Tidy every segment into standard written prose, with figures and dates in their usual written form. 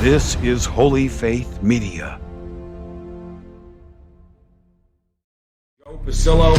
This is Holy Faith Media. Joe Pasillo.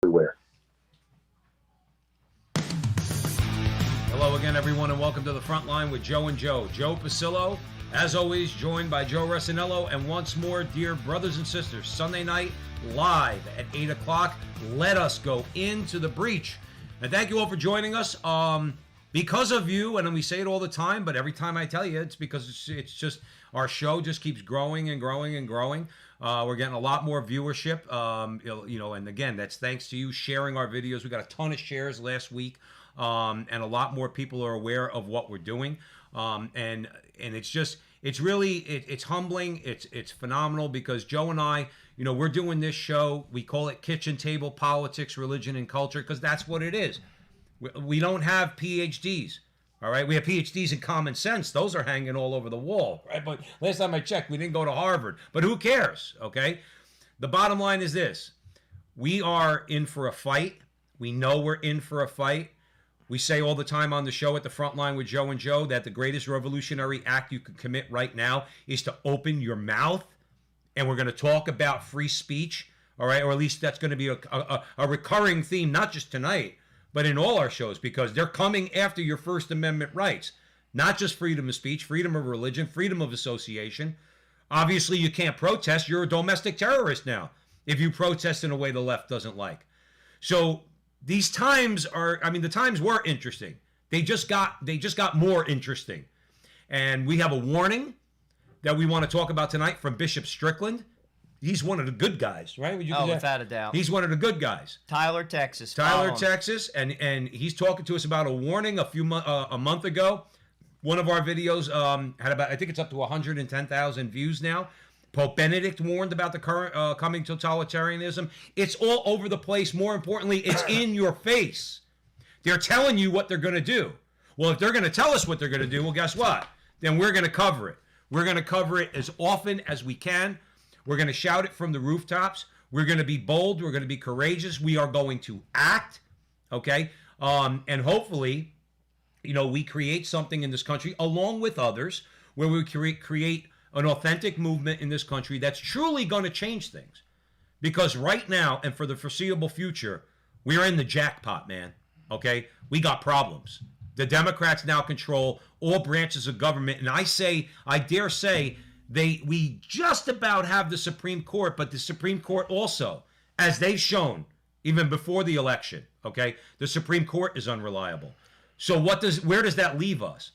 Everywhere. Hello again, everyone, and welcome to the Frontline with Joe and Joe. Joe Pasillo, as always, joined by Joe Resinello, and once more, dear brothers and sisters, Sunday night, live at 8 o'clock. Let us go into the breach. And thank you all for joining us. Because of you, and we say it all the time, but every time I tell you, it's because it's just our show just keeps growing and growing and growing. We're getting a lot more viewership, and again, that's thanks to you sharing our videos. We got a ton of shares last week, and a lot more people are aware of what we're doing. And it's really humbling. It's phenomenal because Joe and I, we're doing this show. We call it Kitchen Table Politics, Religion, and Culture because that's what it is. We don't have PhDs, all right? We have PhDs in common sense. Those are hanging all over the wall, right? But last time I checked, we didn't go to Harvard. But who cares, okay? The bottom line is this. We are in for a fight. We know we're in for a fight. We say all the time on the show at the Frontline with Joe and Joe that the greatest revolutionary act you can commit right now is to open your mouth. And we're going to talk about free speech, all right? Or at least that's going to be a recurring theme, not just tonight, but in all our shows, because they're coming after your First Amendment rights. Not just freedom of speech, freedom of religion, freedom of association. Obviously, you can't protest. You're a domestic terrorist now if you protest in a way the left doesn't like. So these times the times were interesting. They just got more interesting. And we have a warning that we want to talk about tonight from Bishop Strickland. He's one of the good guys, right? Without a doubt. He's one of the good guys. Tyler, Texas. Texas, and he's talking to us about a warning a month ago. One of our videos had about, I think it's up to 110,000 views now. Pope Benedict warned about the current coming totalitarianism. It's all over the place. More importantly, it's in your face. They're telling you what they're going to do. Well, if they're going to tell us what they're going to do, well, guess what? Then we're going to cover it. We're going to cover it as often as we can. We're going to shout it from the rooftops. We're going to be bold. We're going to be courageous. We are going to act, okay? And hopefully, we create something in this country, along with others, where we create an authentic movement in this country that's truly going to change things. Because right now, and for the foreseeable future, we're in the jackpot, man, okay? We got problems. The Democrats now control all branches of government, and I dare say, we just about have the Supreme Court, but the Supreme Court also, as they've shown, even before the election, okay, the Supreme Court is unreliable. So where does that leave us?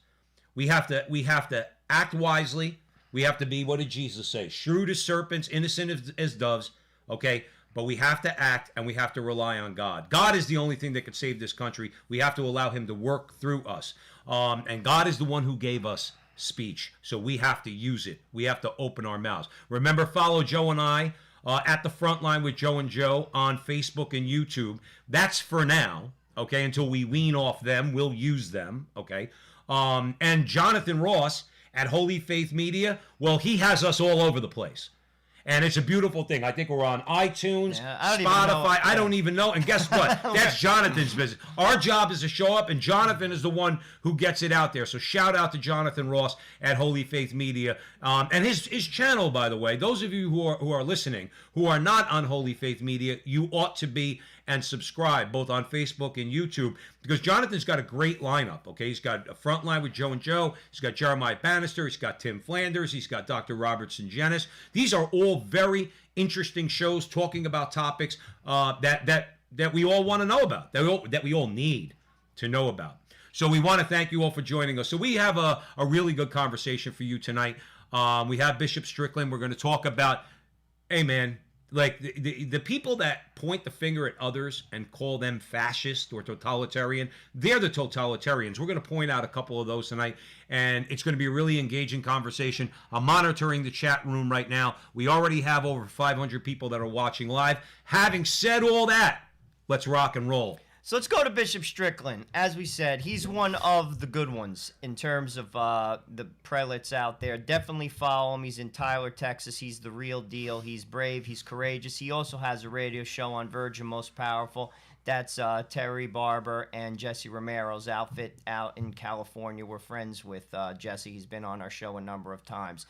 We have to act wisely. We have to be, what did Jesus say? Shrewd as serpents, innocent as doves, okay? But we have to act, and we have to rely on God. God is the only thing that can save this country. We have to allow him to work through us. And God is the one who gave us speech. So we have to use it. We have to open our mouths. Remember, follow Joe and I at the Frontline with Joe and Joe on Facebook and YouTube. That's for now, okay? Until we wean off them, we'll use them, okay? And Jonathan Ross at Holy Faith Media, well, he has us all over the place. And it's a beautiful thing. I think we're on iTunes, Spotify. I don't even know. And guess what? That's Jonathan's business. Our job is to show up, and Jonathan is the one who gets it out there. So shout out to Jonathan Ross at Holy Faith Media. And his channel, by the way, those of you who are listening, who are not on Holy Faith Media, you ought to be. and subscribe both on Facebook and YouTube, because Jonathan's got a great lineup, okay? He's got a Frontline with Joe and Joe. He's got Jeremiah Bannister. He's got Tim Flanders. He's got Dr. Robertson Jenis. These are all very interesting shows talking about topics that we all want to know about, that we all need to know about. So we want to thank you all for joining us. So we have a really good conversation for you tonight. We have Bishop Strickland. We're going to talk about, hey man, like the people that point the finger at others and call them fascist or totalitarian, they're the totalitarians. We're going to point out a couple of those tonight, and it's going to be a really engaging conversation. I'm monitoring the chat room right now. We already have over 500 people that are watching live. Having said all that, let's rock and roll. So let's go to Bishop Strickland. As we said, he's one of the good ones in terms of the prelates out there. Definitely follow him. He's in Tyler, Texas. He's the real deal. He's brave. He's courageous. He also has a radio show on Virgin Most Powerful. That's Terry Barber and Jesse Romero's outfit out in California. We're friends with Jesse. He's been on our show a number of times.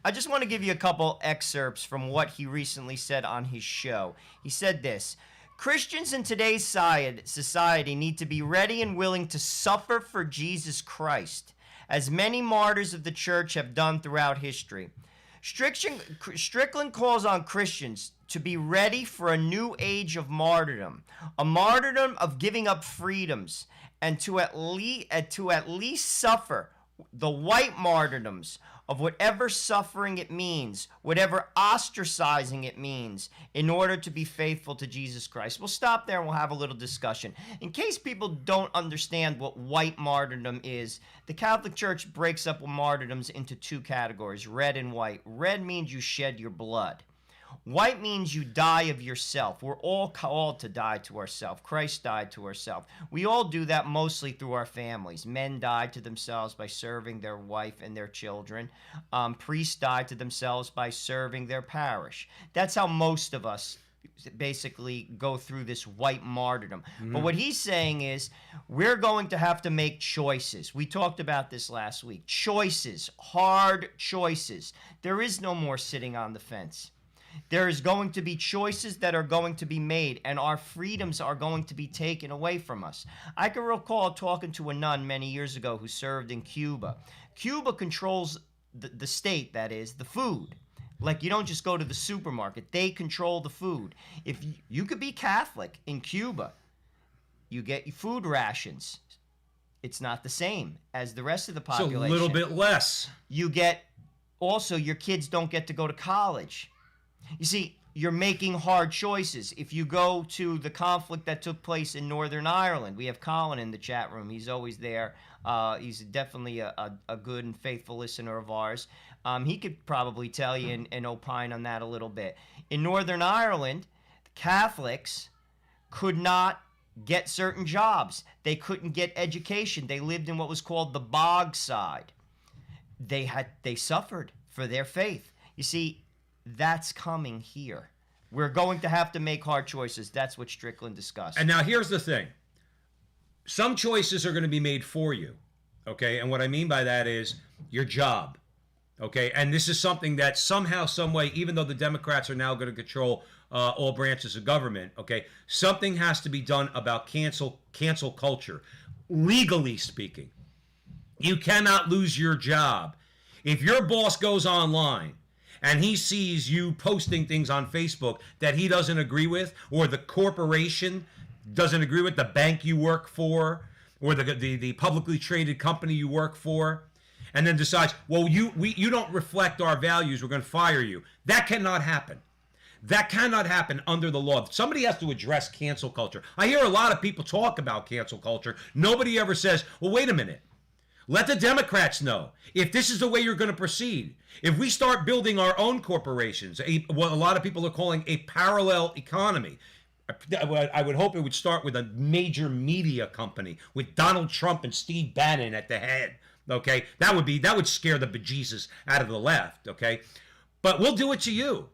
I just want to give you a couple excerpts from what he recently said on his show. He said this: Christians in today's society need to be ready and willing to suffer for Jesus Christ, as many martyrs of the church have done throughout history. Strickland calls on Christians to be ready for a new age of martyrdom, a martyrdom of giving up freedoms, and to at least suffer the white martyrdoms of whatever suffering it means, whatever ostracizing it means, in order to be faithful to Jesus Christ. We'll stop there and we'll have a little discussion. In case people don't understand what white martyrdom is, the Catholic Church breaks up martyrdoms into two categories, red and white. Red means you shed your blood. White means you die of yourself. We're all called to die to ourselves. Christ died to ourselves. We all do that mostly through our families. Men die to themselves by serving their wife and their children. Priests die to themselves by serving their parish. That's how most of us basically go through this white martyrdom. Mm-hmm. But what he's saying is we're going to have to make choices. We talked about this last week. Choices, hard choices. There is no more sitting on the fence. There is going to be choices that are going to be made, and our freedoms are going to be taken away from us. I can recall talking to a nun many years ago who served in Cuba. Cuba controls the state, that is, the food. Like, you don't just go to the supermarket. They control the food. If you could be Catholic in Cuba, you get food rations. It's not the same as the rest of the population. It's a little bit less. You get, also, your kids don't get to go to college. You see, you're making hard choices. If you go to the conflict that took place in Northern Ireland, we have Colin in the chat room. He's always there. He's definitely a good and faithful listener of ours. He could probably tell you and opine on that a little bit. In Northern Ireland, Catholics could not get certain jobs. They couldn't get education. They lived in what was called the bog side. They suffered for their faith. You see, that's coming here. We're going to have to make hard choices. That's what Strickland discussed. And now here's the thing. Some choices are going to be made for you, okay? And what I mean by that is your job, okay? And this is something that somehow, some way, even though the Democrats are now going to control all branches of government, okay, something has to be done about cancel culture. Legally speaking, you cannot lose your job. If your boss goes online and he sees you posting things on Facebook that he doesn't agree with, or the corporation doesn't agree with, the bank you work for, or the publicly traded company you work for, and then decides, well, you don't reflect our values, we're going to fire you. That cannot happen. That cannot happen under the law. Somebody has to address cancel culture. I hear a lot of people talk about cancel culture. Nobody ever says, well, wait a minute. Let the Democrats know if this is the way you're going to proceed. If we start building our own corporations, what a lot of people are calling a parallel economy, I would hope it would start with a major media company with Donald Trump and Steve Bannon at the head. Okay, that would scare the bejesus out of the left. Okay, but we'll do it to you.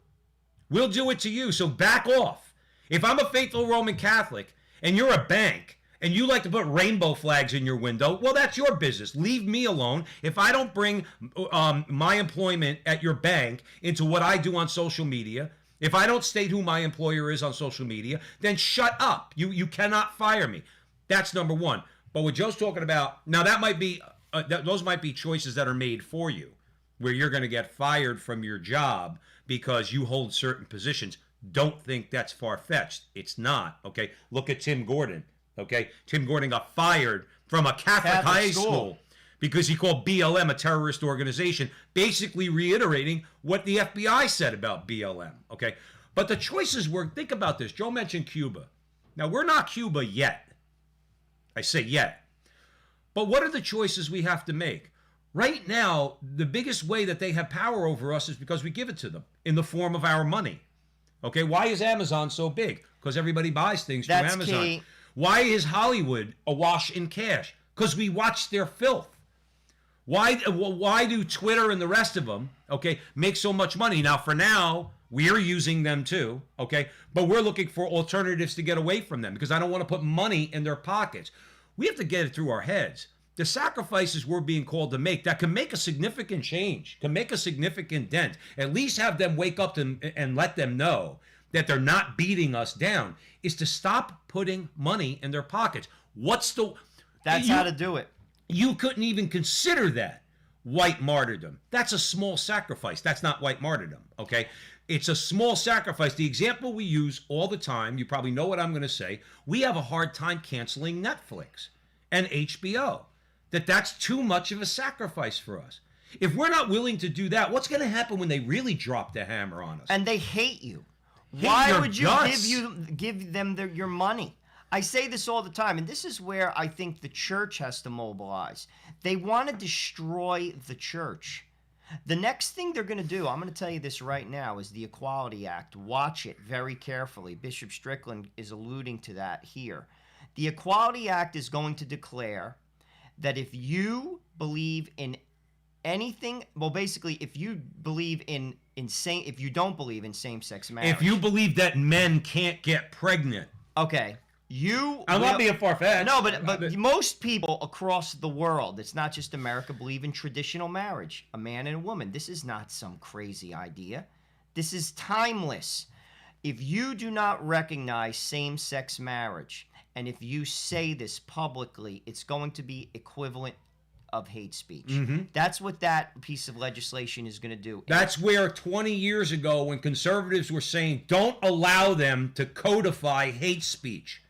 We'll do it to you. So back off. If I'm a faithful Roman Catholic and you're a bank, and you like to put rainbow flags in your window, well, that's your business. Leave me alone. If I don't bring my employment at your bank into what I do on social media, If I don't state who my employer is on social media, then shut up. You cannot fire me. That's number one. But what Joe's talking about, now that might be, those might be choices that are made for you, where you're going to get fired from your job because you hold certain positions. Don't think that's far-fetched. It's not, okay? Look at Tim Gordon, okay? Tim Gordon got fired from a Catholic high school because he called BLM a terrorist organization, basically reiterating what the FBI said about BLM, okay? But the choices were, think about this. Joe mentioned Cuba. Now, we're not Cuba yet. I say yet. But what are the choices we have to make? Right now, the biggest way that they have power over us is because we give it to them in the form of our money. Okay, why is Amazon so big? Because everybody buys things through Amazon. Key. Why is Hollywood awash in cash? Because we watch their filth. Why do Twitter and the rest of them, okay, make so much money? Now, for now, we're using them too, okay, but we're looking for alternatives to get away from them because I don't want to put money in their pockets. We have to get it through our heads. The sacrifices we're being called to make that can make a significant change, can make a significant dent, at least have them wake up and let them know that they're not beating us down, is to stop putting money in their pockets. That's how to do it. You couldn't even consider that white martyrdom. That's a small sacrifice. That's not white martyrdom, okay? It's a small sacrifice. The example we use all the time, you probably know what I'm going to say, we have a hard time canceling Netflix and HBO. That's too much of a sacrifice for us. If we're not willing to do that, what's going to happen when they really drop the hammer on us? And they hate you. Why would you give them your money? I say this all the time, and this is where I think the church has to mobilize. They want to destroy the church. The next thing they're going to do, I'm going to tell you this right now, is the Equality Act. Watch it very carefully. Bishop Strickland is alluding to that here. The Equality Act is going to declare that if you believe in anything, well, basically, if you believe if you don't believe in same-sex marriage, if you believe that men can't get pregnant, okay, I'm not being far-fetched. No, but most people across the world, it's not just America, believe in traditional marriage, a man and a woman. This is not some crazy idea. This is timeless. If you do not recognize same-sex marriage, and if you say this publicly, it's going to be equivalent of hate speech. Mm-hmm. That's what that piece of legislation is going to do. That's where 20 years ago, when conservatives were saying, don't allow them to codify hate speech,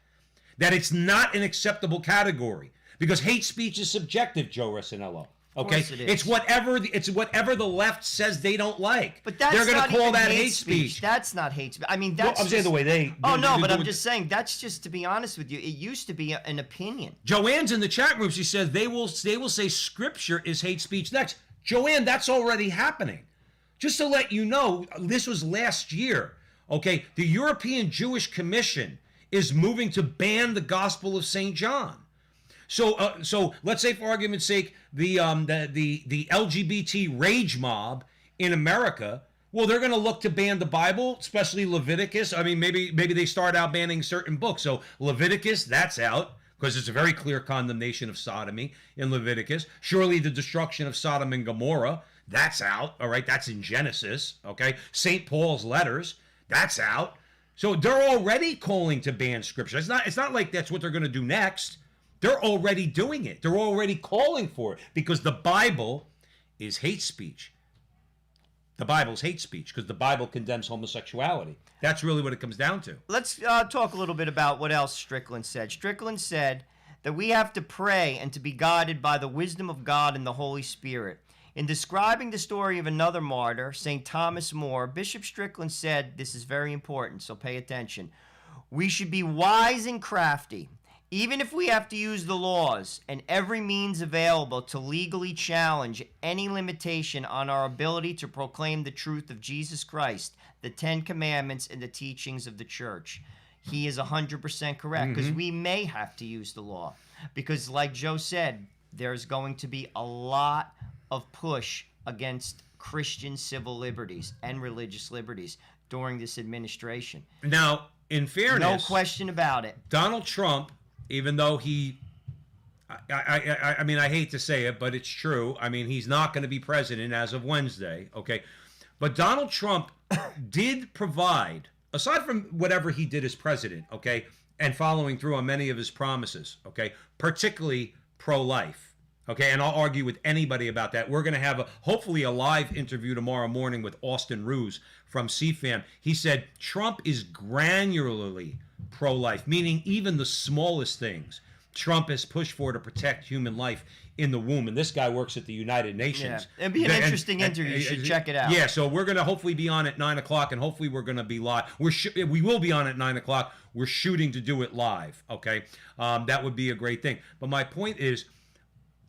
that it's not an acceptable category, because hate speech is subjective, Joe Rossinello. Okay, it's whatever the left says they don't like. But that's they're going not to call even that hate speech. That's not hate speech. I mean, that's I'm saying the way they. Oh no, but I'm just saying that's just, to be honest with you, it used to be an opinion. Joanne's in the chat room. She says they will say Scripture is hate speech next. Joanne, that's already happening. Just to let you know, this was last year. Okay, the European Jewish Commission is moving to ban the Gospel of St. John. So let's say, for argument's sake, the LGBT rage mob in America, well, they're going to look to ban the Bible, especially Leviticus. I mean, maybe they start out banning certain books. So Leviticus, that's out, because it's a very clear condemnation of sodomy in Leviticus. Surely the destruction of Sodom and Gomorrah, that's out. All right, that's in Genesis. Okay, St. Paul's letters, that's out. So they're already calling to ban Scripture. It's not like that's what they're going to do next. They're already doing it. They're already calling for it, because the Bible is hate speech. The Bible's hate speech because the Bible condemns homosexuality. That's really what it comes down to. Let's talk a little bit about what else Strickland said. Strickland said that we have to pray and to be guided by the wisdom of God and the Holy Spirit. In describing the story of another martyr, St. Thomas More, Bishop Strickland said, this is very important, so pay attention. We should be wise and crafty, even if we have to use the laws and every means available to legally challenge any limitation on our ability to proclaim the truth of Jesus Christ, the 10 Commandments, and the teachings of the Church. He is 100% correct, because we may have to use the law. Because like Joe said, there's going to be a lot of push against Christian civil liberties and religious liberties during this administration. Now, in fairness, no question about it, Donald Trump, even though I mean, I hate to say it, but it's true. I mean, he's not going to be president as of Wednesday, okay? But Donald Trump did provide, aside from whatever he did as president, okay, and following through on many of his promises, okay, particularly pro-life. Okay, and I'll argue with anybody about that. We're going to have hopefully a live interview tomorrow morning with Austin Ruse from CFAM. He said Trump is granularly pro-life, meaning even the smallest things Trump has pushed for to protect human life in the womb. And this guy works at the United Nations. Yeah. It'd be an interesting interview. You should check it out. Yeah, so we're going to hopefully be on at 9 o'clock, and hopefully we're going to be live. We will be on at 9 o'clock. We're shooting to do it live, okay? That would be a great thing. But my point is,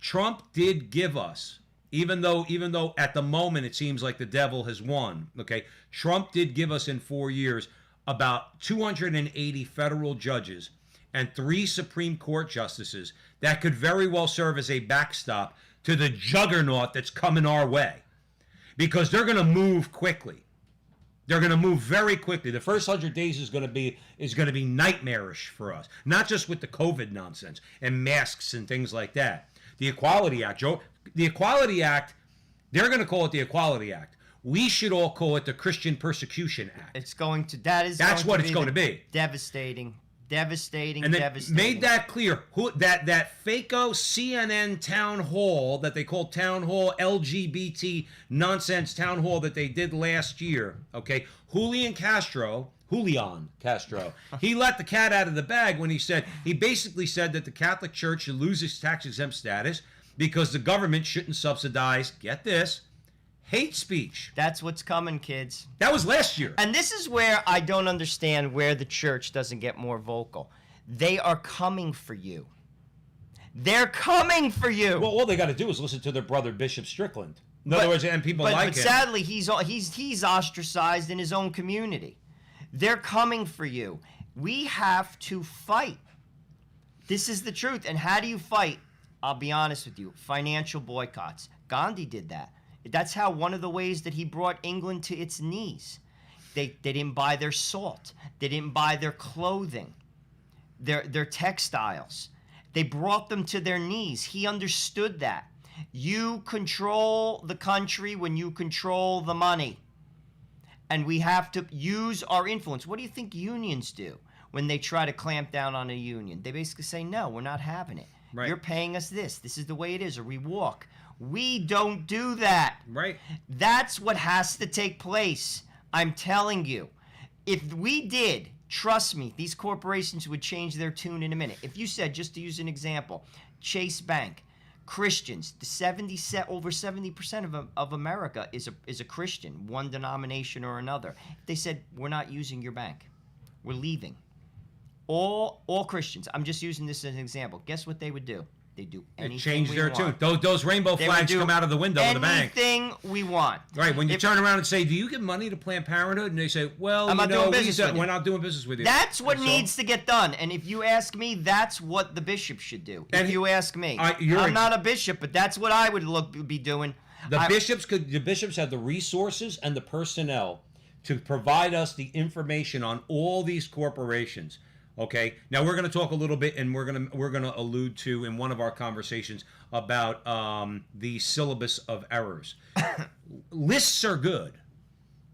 Trump did give us, even though at the moment it seems like the devil has won, okay? Trump did give us in 4 years about 280 federal judges and 3 Supreme Court justices that could very well serve as a backstop to the juggernaut that's coming our way. Because they're going to move quickly. They're going to move very quickly. The first 100 days is going to be nightmarish for us. Not just with the COVID nonsense and masks and things like that. The Equality Act, Joe. The Equality Act, they're going to call it the Equality Act. We should all call it the Christian Persecution Act. That's what it's going to be. Devastating, and devastating. Made that clear. That FACO CNN town hall that they called town hall LGBT nonsense town hall that they did last year. Okay, Julian Castro, he let the cat out of the bag when he basically said that the Catholic Church should lose its tax-exempt status because the government shouldn't subsidize, get this, hate speech. That's what's coming, kids. That was last year. And this is where I don't understand where the church doesn't get more vocal. They are coming for you. They're coming for you. Well, all they got to do is listen to their brother, Bishop Strickland. In other words, and people like him. But sadly, he's ostracized in his own community. They're coming for you. We have to fight. This is the truth. And how do you fight? I'll be honest with you. Financial boycotts. Gandhi did that. That's how one of the ways that he brought England to its knees. They didn't buy their salt. They didn't buy their clothing, their textiles. They brought them to their knees. He understood that. You control the country when you control the money. And we have to use our influence. What do you think unions do when they try to clamp down on a union? They basically say, no, we're not having it. Right. You're paying us this. This is the way it is, or we walk. We don't do that. Right. That's what has to take place. I'm telling you. If we did, trust me, these corporations would change their tune in a minute. If you said, just to use an example, Chase Bank, Christians, over 70% of America is a Christian, one denomination or another. They said, we're not using your bank. We're leaving. All Christians. I'm just using this as an example. Guess what they would do? They do anything change we their want. tune. Those rainbow flags come out of the window of the bank. Anything we want. Right. When you turn around and say, "Do you give money to Planned Parenthood?" and they say, "Well, I'm not doing business with you. We're not doing business with you." That's what needs to get done. And if you ask me, that's what the bishop should do. If you ask me, I'm not a bishop, but that's what I would be doing. The bishops have the resources and the personnel to provide us the information on all these corporations. Okay. Now we're going to talk a little bit, and we're going to allude to in one of our conversations about the syllabus of errors. Lists are good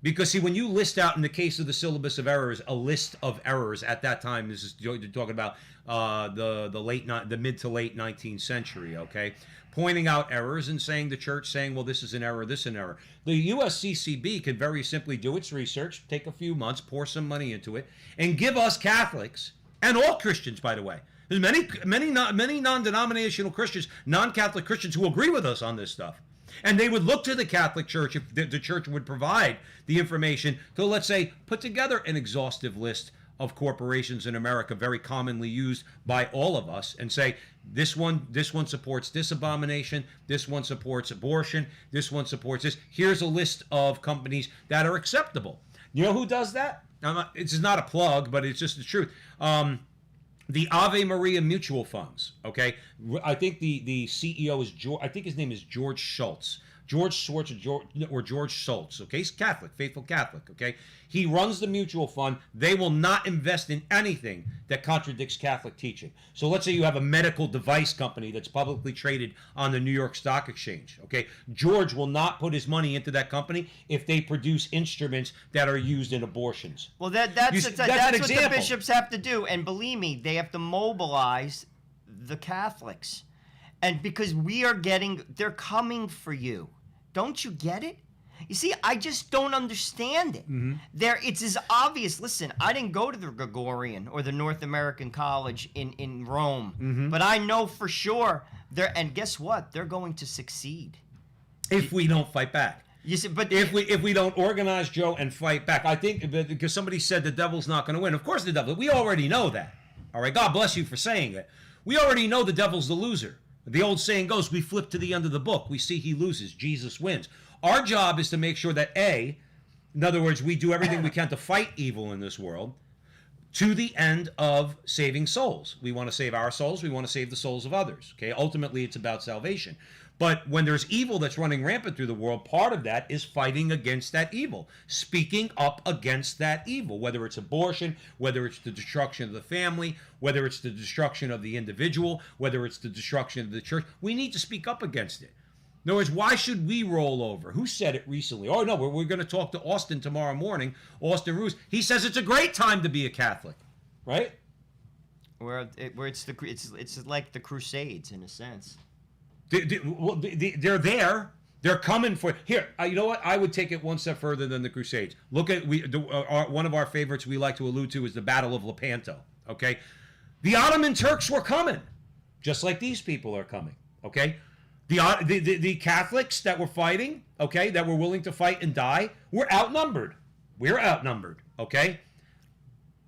because, see, when you list out, in the case of the syllabus of errors, a list of errors at that time, this is you're talking about the mid to late 19th century. Okay, pointing out errors and saying the church saying, well, this is an error, this is an error. The USCCB could very simply do its research, take a few months, pour some money into it, and give us Catholics, and all Christians, by the way. There's many non-denominational Christians, non-Catholic Christians who agree with us on this stuff. And they would look to the Catholic Church, if the church would provide the information, to, let's say, put together an exhaustive list of corporations in America, very commonly used by all of us, and say, this one supports this abomination, this one supports abortion, this one supports this. Here's a list of companies that are acceptable. You know who does that? It's not a plug, but it's just the truth. The Ave Maria mutual funds. Okay, I think the CEO is I think his name is George Schultz. George Schwartz or George Schultz, okay? He's Catholic, faithful Catholic, okay? He runs the mutual fund. They will not invest in anything that contradicts Catholic teaching. So let's say you have a medical device company that's publicly traded on the New York Stock Exchange, okay? George will not put his money into that company if they produce instruments that are used in abortions. Well, that's what the bishops have to do. And believe me, they have to mobilize the Catholics. And because they're coming for you. Don't you get it? You see, I just don't understand it. It's as obvious. Listen, I didn't go to the Gregorian or the North American College in Rome, but I know for sure and guess what? They're going to succeed if we don't fight back. You see, but if we don't organize, Joe, and fight back, I think because somebody said the devil's not going to win. Of course, the devil. We already know that. All right, God bless you for saying it. We already know the devil's the loser. The old saying goes, we flip to the end of the book. We see he loses. Jesus wins. Our job is to make sure that, in other words, we do everything we can to fight evil in this world to the end of saving souls. We want to save our souls. We want to save the souls of others. Okay. Ultimately, it's about salvation. But when there's evil that's running rampant through the world, part of that is fighting against that evil, speaking up against that evil, whether it's abortion, whether it's the destruction of the family, whether it's the destruction of the individual, whether it's the destruction of the church. We need to speak up against it. In other words, why should we roll over? Who said it recently? Oh, no, we're going to talk to Austin tomorrow morning, Austin Roos. He says it's a great time to be a Catholic, right? It's like the Crusades in a sense. They're there. They're coming for here. You know what? I would take it one step further than the Crusades. Look at one of our favorites we like to allude to is the Battle of Lepanto. Okay, the Ottoman Turks were coming, just like these people are coming. Okay, the Catholics that were fighting, okay, that were willing to fight and die, were outnumbered. We're outnumbered. Okay,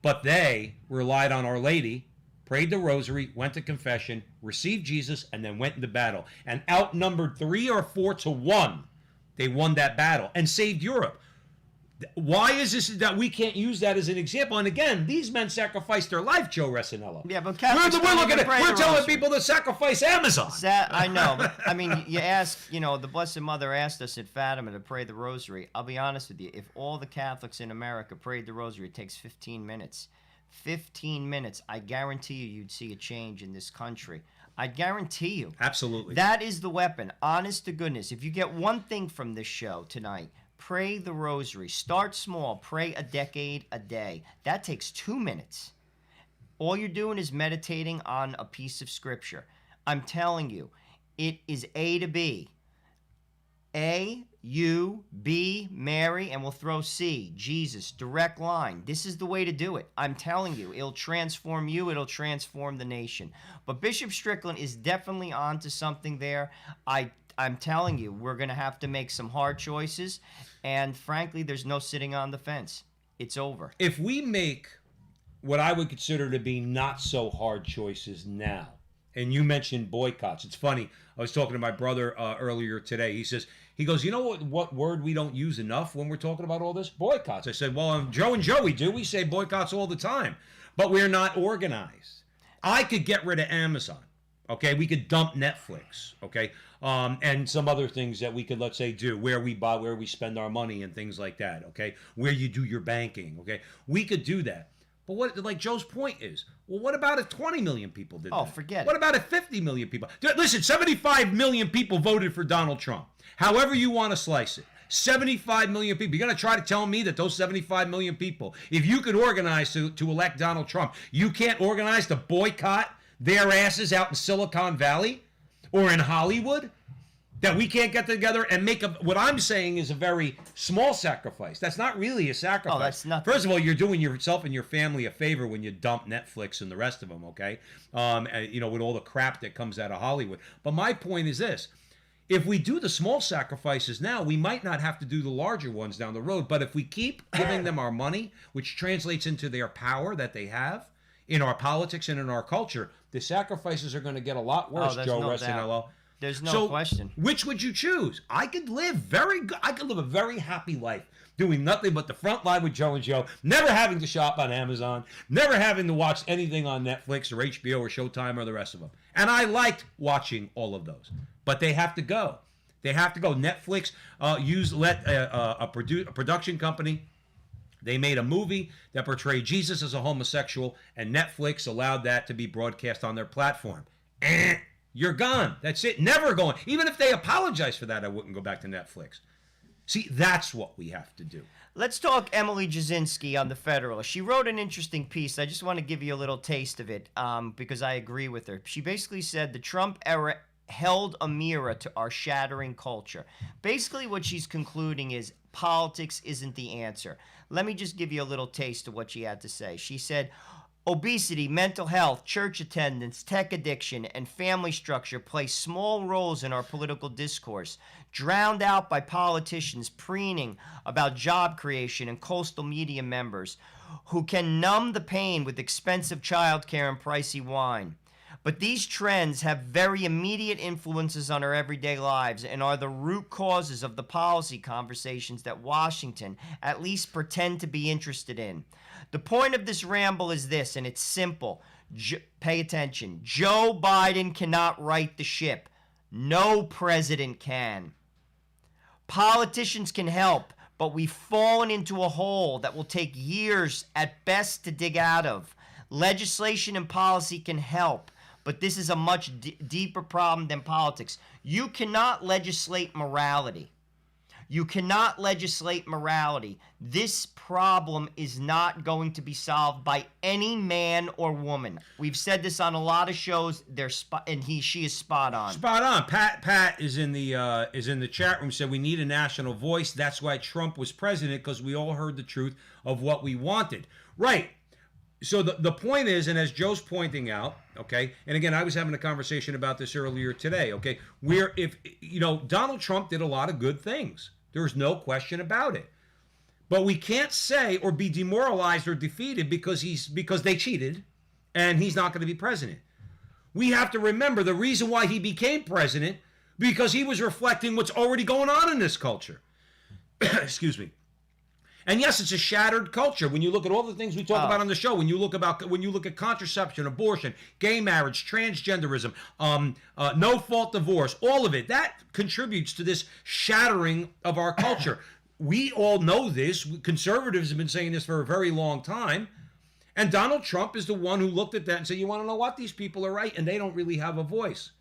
but they relied on Our Lady, prayed the rosary, went to confession, received Jesus, and then went into battle. And outnumbered 3 or 4 to 1, they won that battle and saved Europe. Why is this that we can't use that as an example? And again, these men sacrificed their life, Joe Resinello. Yeah, but we're telling people to sacrifice Amazon. I know, but I mean, the Blessed Mother asked us at Fatima to pray the rosary. I'll be honest with you, if all the Catholics in America prayed the rosary, it takes 15 minutes. 15 minutes, I guarantee you'd see a change in this country. I guarantee you. Absolutely. That is the weapon. Honest to goodness. If you get one thing from this show tonight, pray the rosary. Start small. Pray a decade a day. That takes 2 minutes. All you're doing is meditating on a piece of scripture. I'm telling you, it is A to B. A, U, B, Mary, and we'll throw C, Jesus, direct line. This is the way to do it. I'm telling you, it'll transform you, it'll transform the nation. But Bishop Strickland is definitely onto something there. I'm telling you, we're going to have to make some hard choices, and frankly, there's no sitting on the fence. It's over. If we make what I would consider to be not so hard choices now, and you mentioned boycotts. It's funny. I was talking to my brother earlier today. He goes, you know what word we don't use enough when we're talking about all this? Boycotts. I said, well, Joe and Joey do. We say boycotts all the time, but we're not organized. I could get rid of Amazon. Okay, we could dump Netflix. Okay, and some other things that we could, let's say, do where we buy, where we spend our money, and things like that. Okay, where you do your banking. Okay, we could do that. But what, like Joe's point is, well, what about if 20 million people did that? Oh, forget it. What about if 50 million people? Listen, 75 million people voted for Donald Trump. However you want to slice it. 75 million people. You're going to try to tell me that those 75 million people, if you could organize to elect Donald Trump, you can't organize to boycott their asses out in Silicon Valley or in Hollywood? That we can't get together and make what I'm saying is a very small sacrifice. That's not really a sacrifice. Oh, that's nothing. First of all, you're doing yourself and your family a favor when you dump Netflix and the rest of them, okay? With all the crap that comes out of Hollywood. But my point is this. If we do the small sacrifices now, we might not have to do the larger ones down the road. But if we keep giving them our money, which translates into their power that they have in our politics and in our culture, the sacrifices are going to get a lot worse, Joe Resinello. There's no question. Which would you choose? I could live a very happy life doing nothing but the Frontline with Joe and Joe, never having to shop on Amazon, never having to watch anything on Netflix or HBO or Showtime or the rest of them. And I liked watching all of those. But they have to go. They have to go. Netflix let a production company. They made a movie that portrayed Jesus as a homosexual, and Netflix allowed that to be broadcast on their platform. You're gone. That's it. Never going. Even if they apologize for that, I wouldn't go back to Netflix. See, that's what we have to do. Let's talk Emily Jasinski on the Federalist. She wrote an interesting piece. I just want to give you a little taste of it because I agree with her. She basically said the Trump era held a mirror to our shattering culture. Basically, what she's concluding is politics isn't the answer. Let me just give you a little taste of what she had to say. She said, obesity, mental health, church attendance, tech addiction, and family structure play small roles in our political discourse, drowned out by politicians preening about job creation and coastal media members who can numb the pain with expensive childcare and pricey wine. But these trends have very immediate influences on our everyday lives and are the root causes of the policy conversations that Washington at least pretend to be interested in. The point of this ramble is this, and it's simple. Pay attention. Joe Biden cannot right the ship. No president can. Politicians can help, but we've fallen into a hole that will take years at best to dig out of. Legislation and policy can help, but this is a much deeper problem than politics. You cannot legislate morality. You cannot legislate morality. This problem is not going to be solved by any man or woman. We've said this on a lot of shows. She is spot on. Spot on. Pat is in the chat room. Said we need a national voice. That's why Trump was president, because we all heard the truth of what we wanted. Right. So the point is, and as Joe's pointing out, okay, and again, I was having a conversation about this earlier today, okay, where if, Donald Trump did a lot of good things. There's no question about it. But we can't say or be demoralized or defeated because they cheated and he's not going to be president. We have to remember the reason why he became president, because he was reflecting what's already going on in this culture. Excuse me. And yes, it's a shattered culture. When you look at all the things we talk about on the show, when you look at contraception, abortion, gay marriage, transgenderism, no-fault divorce, all of it, that contributes to this shattering of our culture. We all know this. Conservatives have been saying this for a very long time. And Donald Trump is the one who looked at that and said, you want to know what? These people are right, and they don't really have a voice.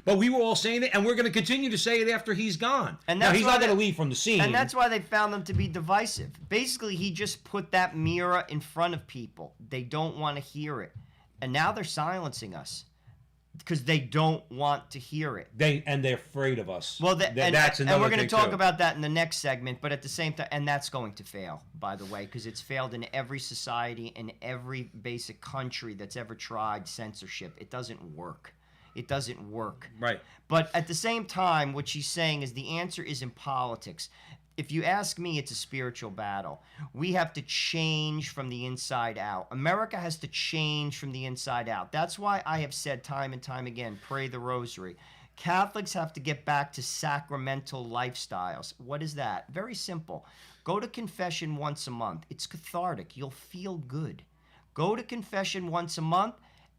But we were all saying it, and we're going to continue to say it after he's gone. And now, he's not going to leave from the scene. And that's why they found them to be divisive. Basically, he just put that mirror in front of people. They don't want to hear it. And now they're silencing us because they don't want to hear it. They're afraid of us. Well, that's another thing, and we're going to talk too. about that in the next segment. But at the same time, and that's going to fail, by the way, because it's failed in every society, in every basic country that's ever tried censorship. It doesn't work. It doesn't work. Right. But at the same time, what she's saying is the answer is in politics. If you ask me, it's a spiritual battle. We have to change from the inside out. America has to change from the inside out. That's why I have said time and time again, pray the rosary. Catholics have to get back to sacramental lifestyles. What is that? Very simple. Go to confession once a month. It's cathartic. You'll feel good. Go to confession once a month.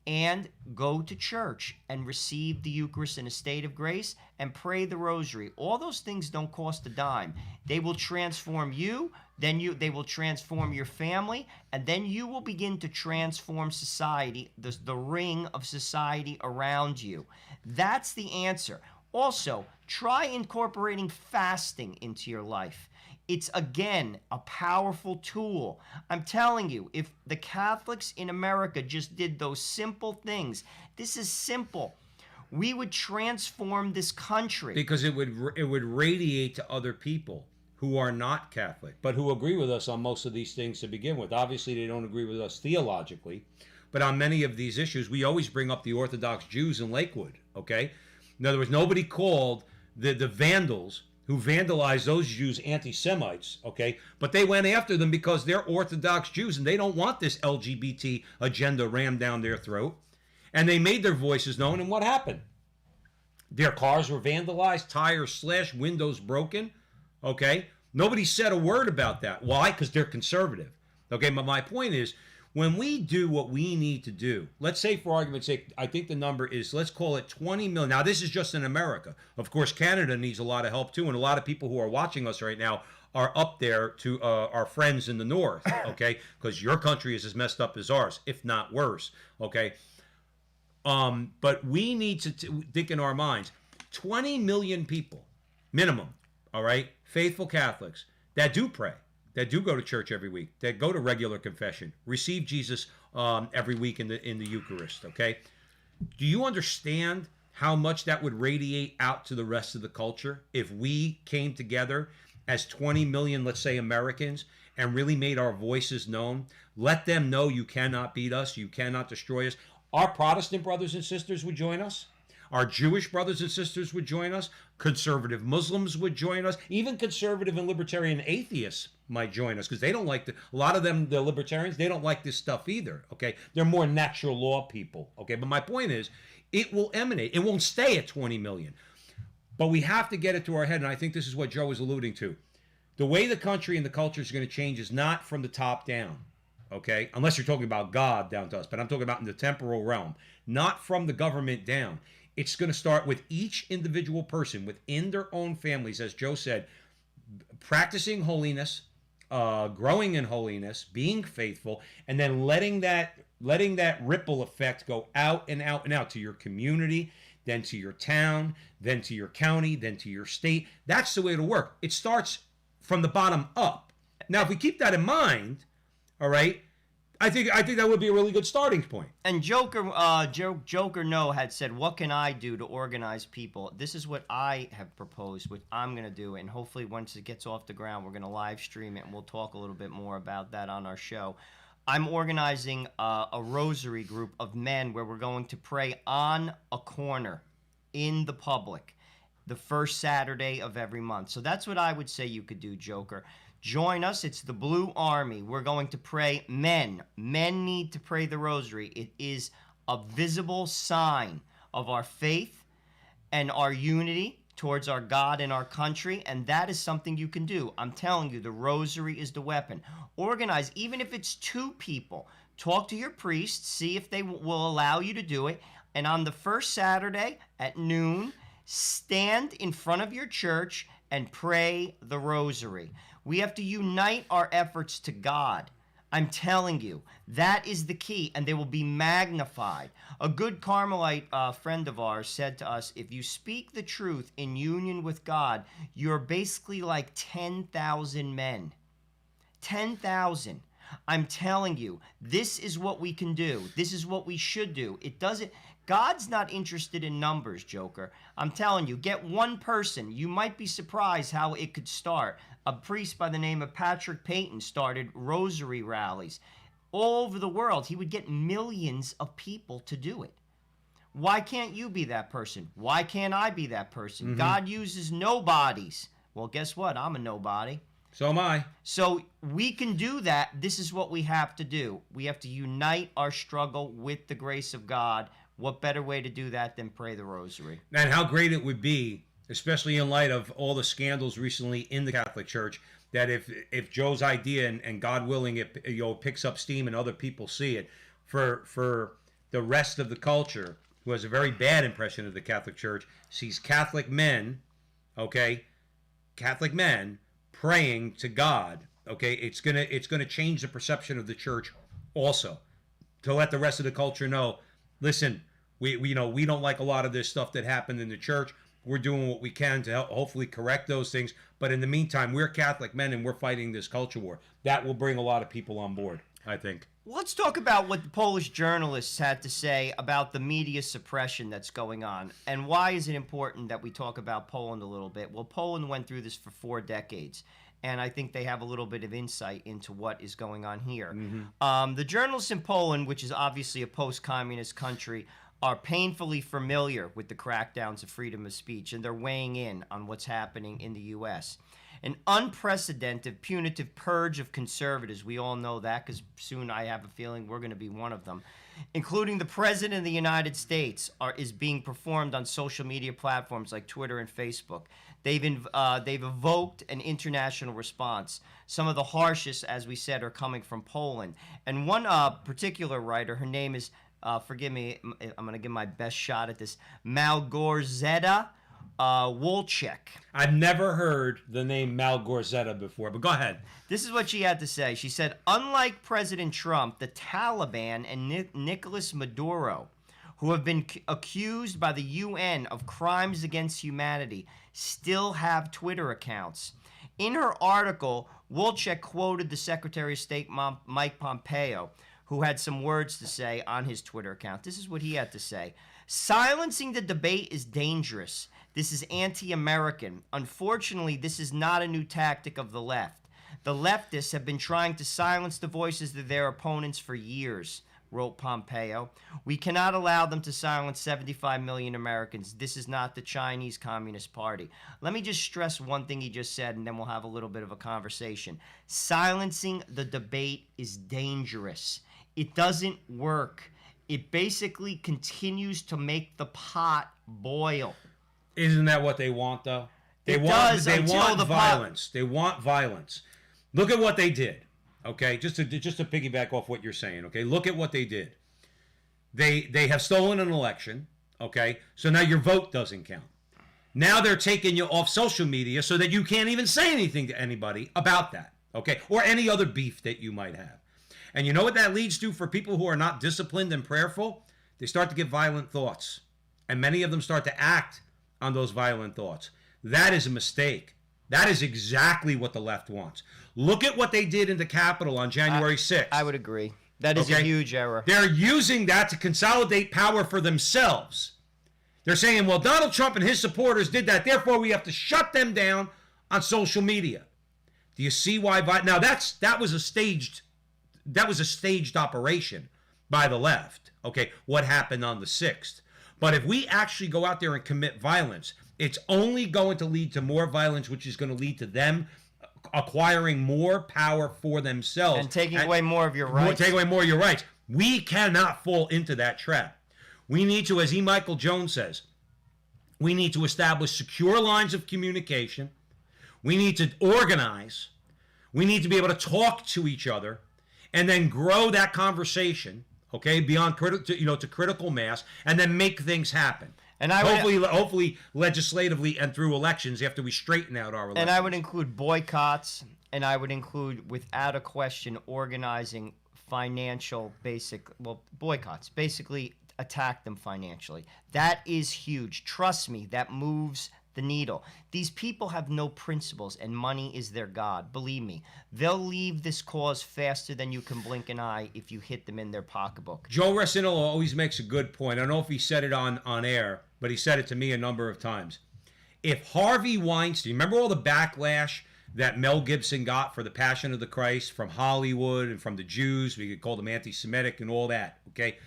And go to church and receive the Eucharist in a state of grace and pray the rosary. All those things don't cost a dime. They will transform you, they will transform your family, and then you will begin to transform society, the ring of society around you. That's the answer. Also, try incorporating fasting into your life. It's, again, a powerful tool. I'm telling you, if the Catholics in America just did those simple things, this is simple, we would transform this country. Because it would radiate to other people who are not Catholic, but who agree with us on most of these things to begin with. Obviously, they don't agree with us theologically, but on many of these issues, we always bring up the Orthodox Jews in Lakewood, okay? In other words, nobody called the vandals who vandalized those Jews anti-Semites, okay? But they went after them because they're Orthodox Jews and they don't want this LGBT agenda rammed down their throat. And they made their voices known, and what happened? Their cars were vandalized, tires slashed, windows broken, okay? Nobody said a word about that. Why? Because they're conservative, okay? But my point is, When we do what we need to do, let's say for argument's sake, I think the number is, let's call it 20 million. Now, this is just in America. Of course, Canada needs a lot of help too, and a lot of people who are watching us right now are up there to our friends in the north, okay? Because your country is as messed up as ours, if not worse, okay? But we need to think in our minds, 20 million people, minimum, all right, faithful Catholics that do pray, that do go to church every week, that go to regular confession, receive Jesus every week in the Eucharist, okay? Do you understand how much that would radiate out to the rest of the culture if we came together as 20 million, let's say, Americans and really made our voices known? Let them know you cannot beat us, you cannot destroy us. Our Protestant brothers and sisters would join us. Our Jewish brothers and sisters would join us. Conservative Muslims would join us. Even conservative and libertarian atheists might join us because they don't like a lot of them, the libertarians, they don't like this stuff either, okay? They're more natural law people, okay? But my point is, it will emanate. It won't stay at 20 million. But we have to get it to our head, and I think this is what Joe was alluding to. The way the country and the culture is going to change is not from the top down, okay? Unless you're talking about God down to us, but I'm talking about in the temporal realm, not from the government down. It's going to start with each individual person within their own families, as Joe said, practicing holiness, growing in holiness, being faithful, and then letting that ripple effect go out and out and out to your community, then to your town, then to your county, then to your state. That's the way it'll work. It starts from the bottom up. Now, if we keep that in mind, all right, I think that would be a really good starting point. And Joker No had said, what can I do to organize people? This is what I have proposed, what I'm going to do. And hopefully once it gets off the ground, we're going to live stream it, and we'll talk a little bit more about that on our show. I'm organizing a rosary group of men where we're going to pray on a corner in the public the first Saturday of every month. So that's what I would say you could do, Joker. Join us. It's the Blue Army. We're going to pray men. Men need to pray the rosary. It is a visible sign of our faith and our unity towards our God and our country, and that is something you can do. I'm telling you, the rosary is the weapon. Organize, even if it's 2 people. Talk to your priest, see if they will allow you to do it, and on the first Saturday at noon, stand in front of your church and pray the rosary. We have to unite our efforts to God. I'm telling you, that is the key, and they will be magnified. A good Carmelite friend of ours said to us, if you speak the truth in union with God, you're basically like 10,000 men. 10,000. I'm telling you, this is what we can do. This is what we should do. God's not interested in numbers, Joker. I'm telling you, get one person. You might be surprised how it could start. A priest by the name of Patrick Payton started rosary rallies all over the world. He would get millions of people to do it. Why can't you be that person? Why can't I be that person? Mm-hmm. God uses nobodies. Well, guess what? I'm a nobody. So am I. So we can do that. This is what we have to do. We have to unite our struggle with the grace of God. What better way to do that than pray the rosary? And how great it would be, especially in light of all the scandals recently in the Catholic Church, that if Joe's idea and God willing it picks up steam and other people see it, for the rest of the culture who has a very bad impression of the Catholic Church sees Catholic men, okay, Catholic men praying to God, okay, it's gonna change the perception of the church also, to let the rest of the culture know, listen, we don't like a lot of this stuff that happened in the church. We're doing what we can to help hopefully correct those things. But in the meantime, we're Catholic men and we're fighting this culture war. That will bring a lot of people on board, I think. Let's talk about what the Polish journalists had to say about the media suppression that's going on. And why is it important that we talk about Poland a little bit? Well, Poland went through this for 4 decades. And I think they have a little bit of insight into what is going on here. Mm-hmm. The journalists in Poland, which is obviously a post-communist country, are painfully familiar with the crackdowns of freedom of speech, and they're weighing in on what's happening in the U.S. An unprecedented punitive purge of conservatives. We all know that because soon I have a feeling we're going to be one of them. Including the President of the United States is being performed on social media platforms like Twitter and Facebook. They've evoked an international response. Some of the harshest, as we said, are coming from Poland. And one particular writer, her name is, forgive me, I'm going to give my best shot at this, Malgorzata Wolchek. I've never heard the name Malgorzata before, but go ahead. This is what she had to say. She said, unlike President Trump, the Taliban and Nicolas Maduro, who have been accused by the UN of crimes against humanity, still have Twitter accounts. In her article, Wolchek quoted the Secretary of State Mike Pompeo, who had some words to say on his Twitter account. This is what he had to say. Silencing the debate is dangerous. This is anti-American. Unfortunately, this is not a new tactic of the left. The leftists have been trying to silence the voices of their opponents for years, wrote Pompeo. We cannot allow them to silence 75 million Americans. This is not the Chinese Communist Party. Let me just stress one thing he just said, and then we'll have a little bit of a conversation. Silencing the debate is dangerous. It doesn't work. It basically continues to make the pot boil. Isn't that what they want, though? They want violence. They want violence. Look at what they did. Okay, just to piggyback off what you're saying. Okay, look at what they did. They have stolen an election. Okay, so now your vote doesn't count. Now they're taking you off social media so that you can't even say anything to anybody about that. Okay, or any other beef that you might have. And you know what that leads to for people who are not disciplined and prayerful? They start to get violent thoughts, and many of them start to act on those violent thoughts. That is a mistake. That is exactly what the left wants. Look at what they did in the Capitol on January 6th. I would agree. That is a huge error. They're using that to consolidate power for themselves. They're saying, well, Donald Trump and his supporters did that, therefore we have to shut them down on social media. Do you see why? Now, that was a staged operation by the left. Okay, what happened on the 6th? But if we actually go out there and commit violence, it's only going to lead to more violence, which is going to lead to them acquiring more power for themselves. And taking away more of your rights. Taking away more of your rights. We cannot fall into that trap. We need to, as E. Michael Jones says, we need to establish secure lines of communication. We need to organize. We need to be able to talk to each other and then grow that conversation, okay, beyond to critical mass, and then make things happen. And hopefully legislatively and through elections after we straighten out our elections. And I would include boycotts, and I would include, without a question, organizing boycotts. Basically, attack them financially. That is huge. Trust me, that moves the needle. These people have no principles, and money is their god. Believe me, they'll leave this cause faster than you can blink an eye if you hit them in their pocketbook. Joe Resinello always makes a good point. I don't know if he said it on air, but he said it to me a number of times. If Harvey Weinstein, remember all the backlash that Mel Gibson got for The Passion of the Christ from Hollywood and from the Jews, we could call them anti-Semitic and all that, okay?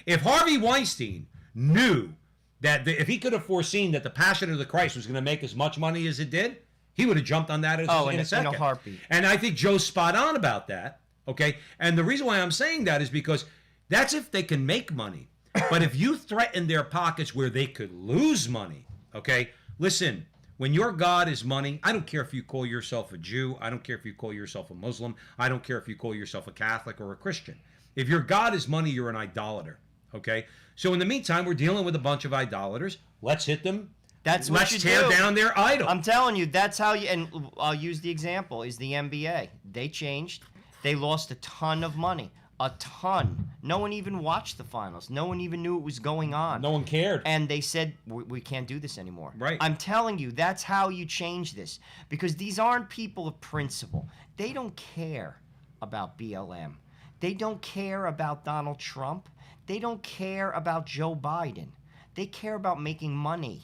If Harvey Weinstein knew that if he could have foreseen that The Passion of the Christ was going to make as much money as it did, he would have jumped on that in a second. In a heartbeat. And I think Joe's spot on about that, okay? And the reason why I'm saying that is because that's if they can make money. But if you threaten their pockets where they could lose money, okay? Listen, when your God is money, I don't care if you call yourself a Jew. I don't care if you call yourself a Muslim. I don't care if you call yourself a Catholic or a Christian. If your God is money, you're an idolater, okay? So in the meantime, we're dealing with a bunch of idolaters. Let's hit them. Let's tear down their idol. I'm telling you, that's how you, and I'll use the example, is the NBA. They changed. They lost a ton of money. A ton. No one even watched the finals. No one even knew what was going on. No one cared. And they said, we can't do this anymore. Right. I'm telling you, that's how you change this. Because these aren't people of principle. They don't care about BLM. They don't care about Donald Trump. They don't care about Joe Biden. They care about making money.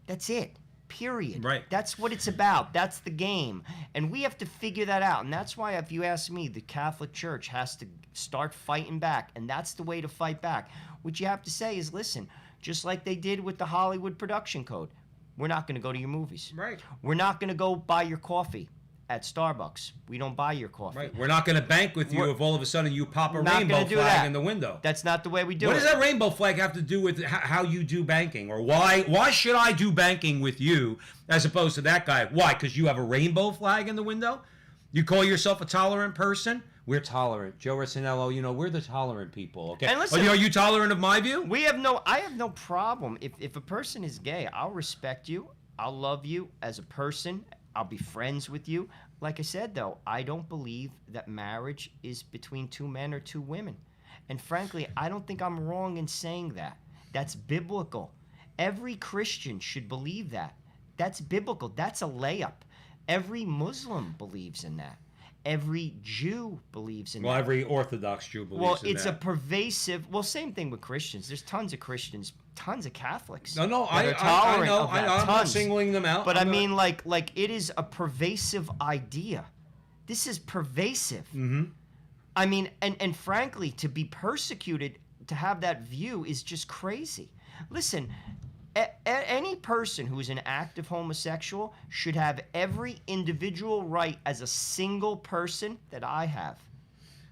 That's it. Period. Right. That's what it's about. That's the game. And we have to figure that out. And that's why, if you ask me, the Catholic Church has to start fighting back. And that's the way to fight back. What you have to say is, listen, just like they did with the Hollywood production code, we're not going to go to your movies. Right. We're not going to go buy your coffee. at Starbucks. We don't buy your coffee. Right. We're not going to bank with you if all of a sudden you pop a Not rainbow gonna do flag that. in the window. That's not the way we do it. What does that rainbow flag have to do with how you do banking? Or why should I do banking with you as opposed to that guy? Why? Because you have a rainbow flag in the window? You call yourself a tolerant person? We're tolerant. Joe Rossinello, we're the tolerant people, okay? And listen, are you tolerant of my view? I have no problem. If a person is gay, I'll respect you. I'll love you as a person. I'll be friends with you. Like I said, though, I don't believe that marriage is between two men or two women. And frankly, I don't think I'm wrong in saying that. That's biblical. Every Christian should believe that. That's biblical. That's a layup. Every Muslim believes in that. Every Jew believes in that. Well, every Orthodox Jew believes in that. Well, it's a pervasive. Well, same thing with Christians. There's tons of Christians, tons of Catholics. No, that are I tolerant know. of that. I'm not Tons. singling them out. But I'm I not- mean, like it is a pervasive idea. This is pervasive. Mm-hmm. I mean, and frankly, to be persecuted, to have that view is just crazy. Listen, any person who is an active homosexual should have every individual right as a single person that I have.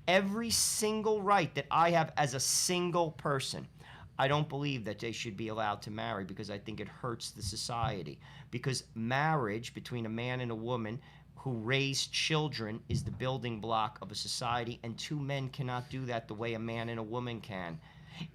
Every single right that I have as a single person. I don't believe that they should be allowed to marry because I think it hurts the society. Because marriage between a man and a woman who raise children is the building block of a society, and two men cannot do that the way a man and a woman can.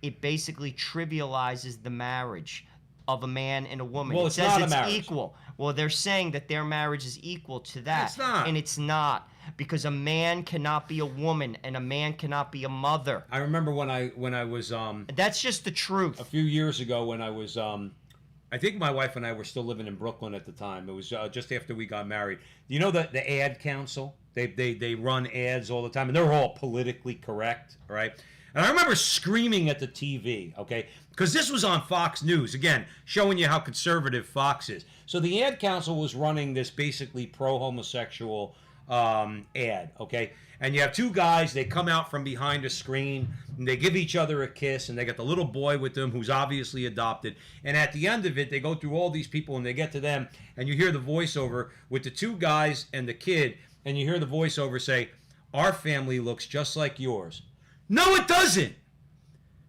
It basically trivializes the marriage of a man and a woman. Well, it it's says not a it's marriage. equal. Well, they're saying that their marriage is equal to that. It's not. And it's not. Because a man cannot be a woman and a man cannot be a mother. I remember when I was That's just the truth. a few years ago when I was I think my wife and I were still living in Brooklyn at the time. It was just after we got married. You know the ad council? They run ads all the time, and they're all politically correct, right? And I remember screaming at the TV, okay? Because this was on Fox News, again, showing you how conservative Fox is. So the ad council was running this basically pro-homosexual ad, okay? And you have two guys, they come out from behind a screen, and they give each other a kiss, and they got the little boy with them who's obviously adopted. And at the end of it, they go through all these people, and they get to them, and you hear the voiceover with the two guys and the kid, and you hear the voiceover say, "Our family looks just like yours." No, it doesn't.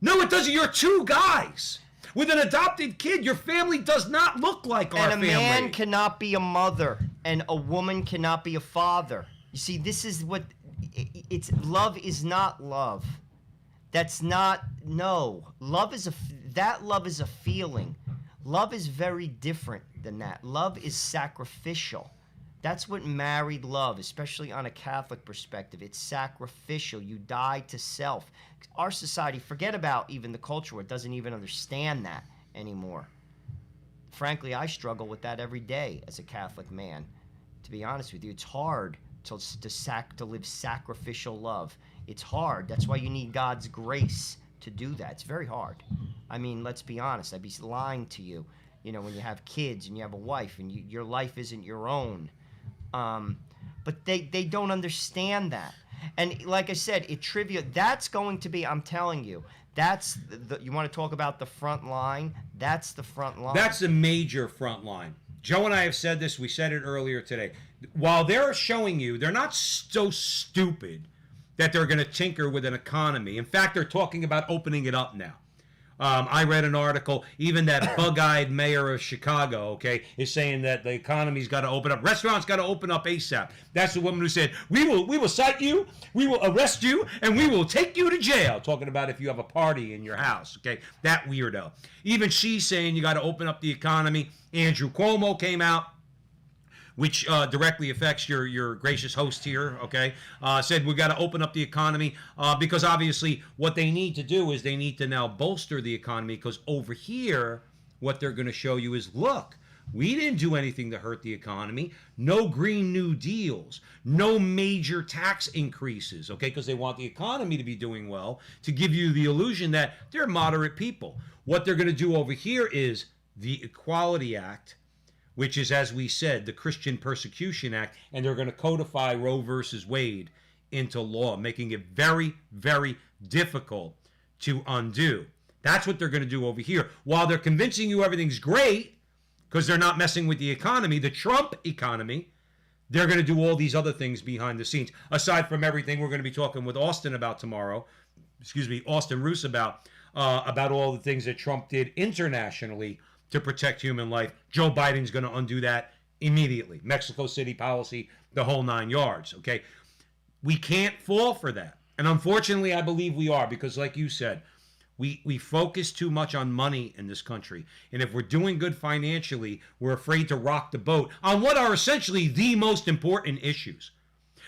No, it doesn't. You're two guys with an adopted kid. Your family does not look like our family. And a man cannot be a mother, and a woman cannot be a father. You see, this is what it's. Love is not love. That's not no. Love is that love is a feeling. Love is very different than that. Love is sacrificial. That's what married love, especially on a Catholic perspective. It's sacrificial. You die to self. Our society, forget about even the culture, it doesn't even understand that anymore. Frankly, I struggle with that every day as a Catholic man. To be honest with you, it's hard to live sacrificial love. It's hard. That's why you need God's grace to do that. It's very hard. I mean, let's be honest. I'd be lying to you, when you have kids and you have a wife and your life isn't your own. But they don't understand that. And like I said, that's going to be, I'm telling you, that's you want to talk about the front line? That's the front line. That's the major front line. Joe and I have said this. We said it earlier today. While they're showing you, they're not so stupid that they're going to tinker with an economy. In fact, they're talking about opening it up now. I read an article, even that bug-eyed mayor of Chicago, okay, is saying that the economy's got to open up. Restaurants got to open up ASAP. That's the woman who said, we will cite you, we will arrest you, and we will take you to jail. Talking about if you have a party in your house, okay, that weirdo. Even she's saying you got to open up the economy. Andrew Cuomo came out, which directly affects your gracious host here, okay, said we got to open up the economy because obviously what they need to do is they need to now bolster the economy because over here, what they're going to show you is, look, we didn't do anything to hurt the economy. No Green New Deals, no major tax increases, okay, because they want the economy to be doing well to give you the illusion that they're moderate people. What they're going to do over here is the Equality Act, which is, as we said, the Christian Persecution Act, and they're going to codify Roe versus Wade into law, making it very, very difficult to undo. That's what they're going to do over here. While they're convincing you everything's great, because they're not messing with the economy, the Trump economy, they're going to do all these other things behind the scenes, aside from everything we're going to be talking with Austin about tomorrow. Austin Roos about all the things that Trump did internationally to protect human life. Joe Biden's going to undo that immediately. Mexico City policy, the whole 9 yards, okay? We can't fall for that. And unfortunately, I believe we are, because like you said, we focus too much on money in this country. And if we're doing good financially, we're afraid to rock the boat on what are essentially the most important issues.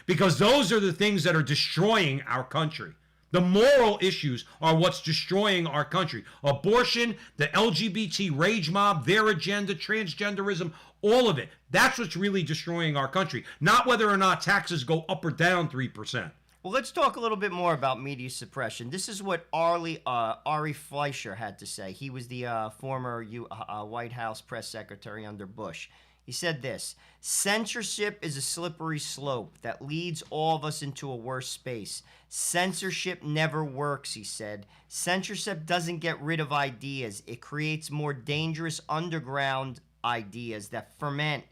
Because those are the things that are destroying our country. The moral issues are what's destroying our country. Abortion, the LGBT rage mob, their agenda, transgenderism, all of it. That's what's really destroying our country. Not whether or not taxes go up or down 3%. Well, let's talk a little bit more about media suppression. This is what Ari Fleischer had to say. He was the former White House press secretary under Bush. He said this: censorship is a slippery slope that leads all of us into a worse space. Censorship never works, he said. Censorship doesn't get rid of ideas. It creates more dangerous underground ideas that ferment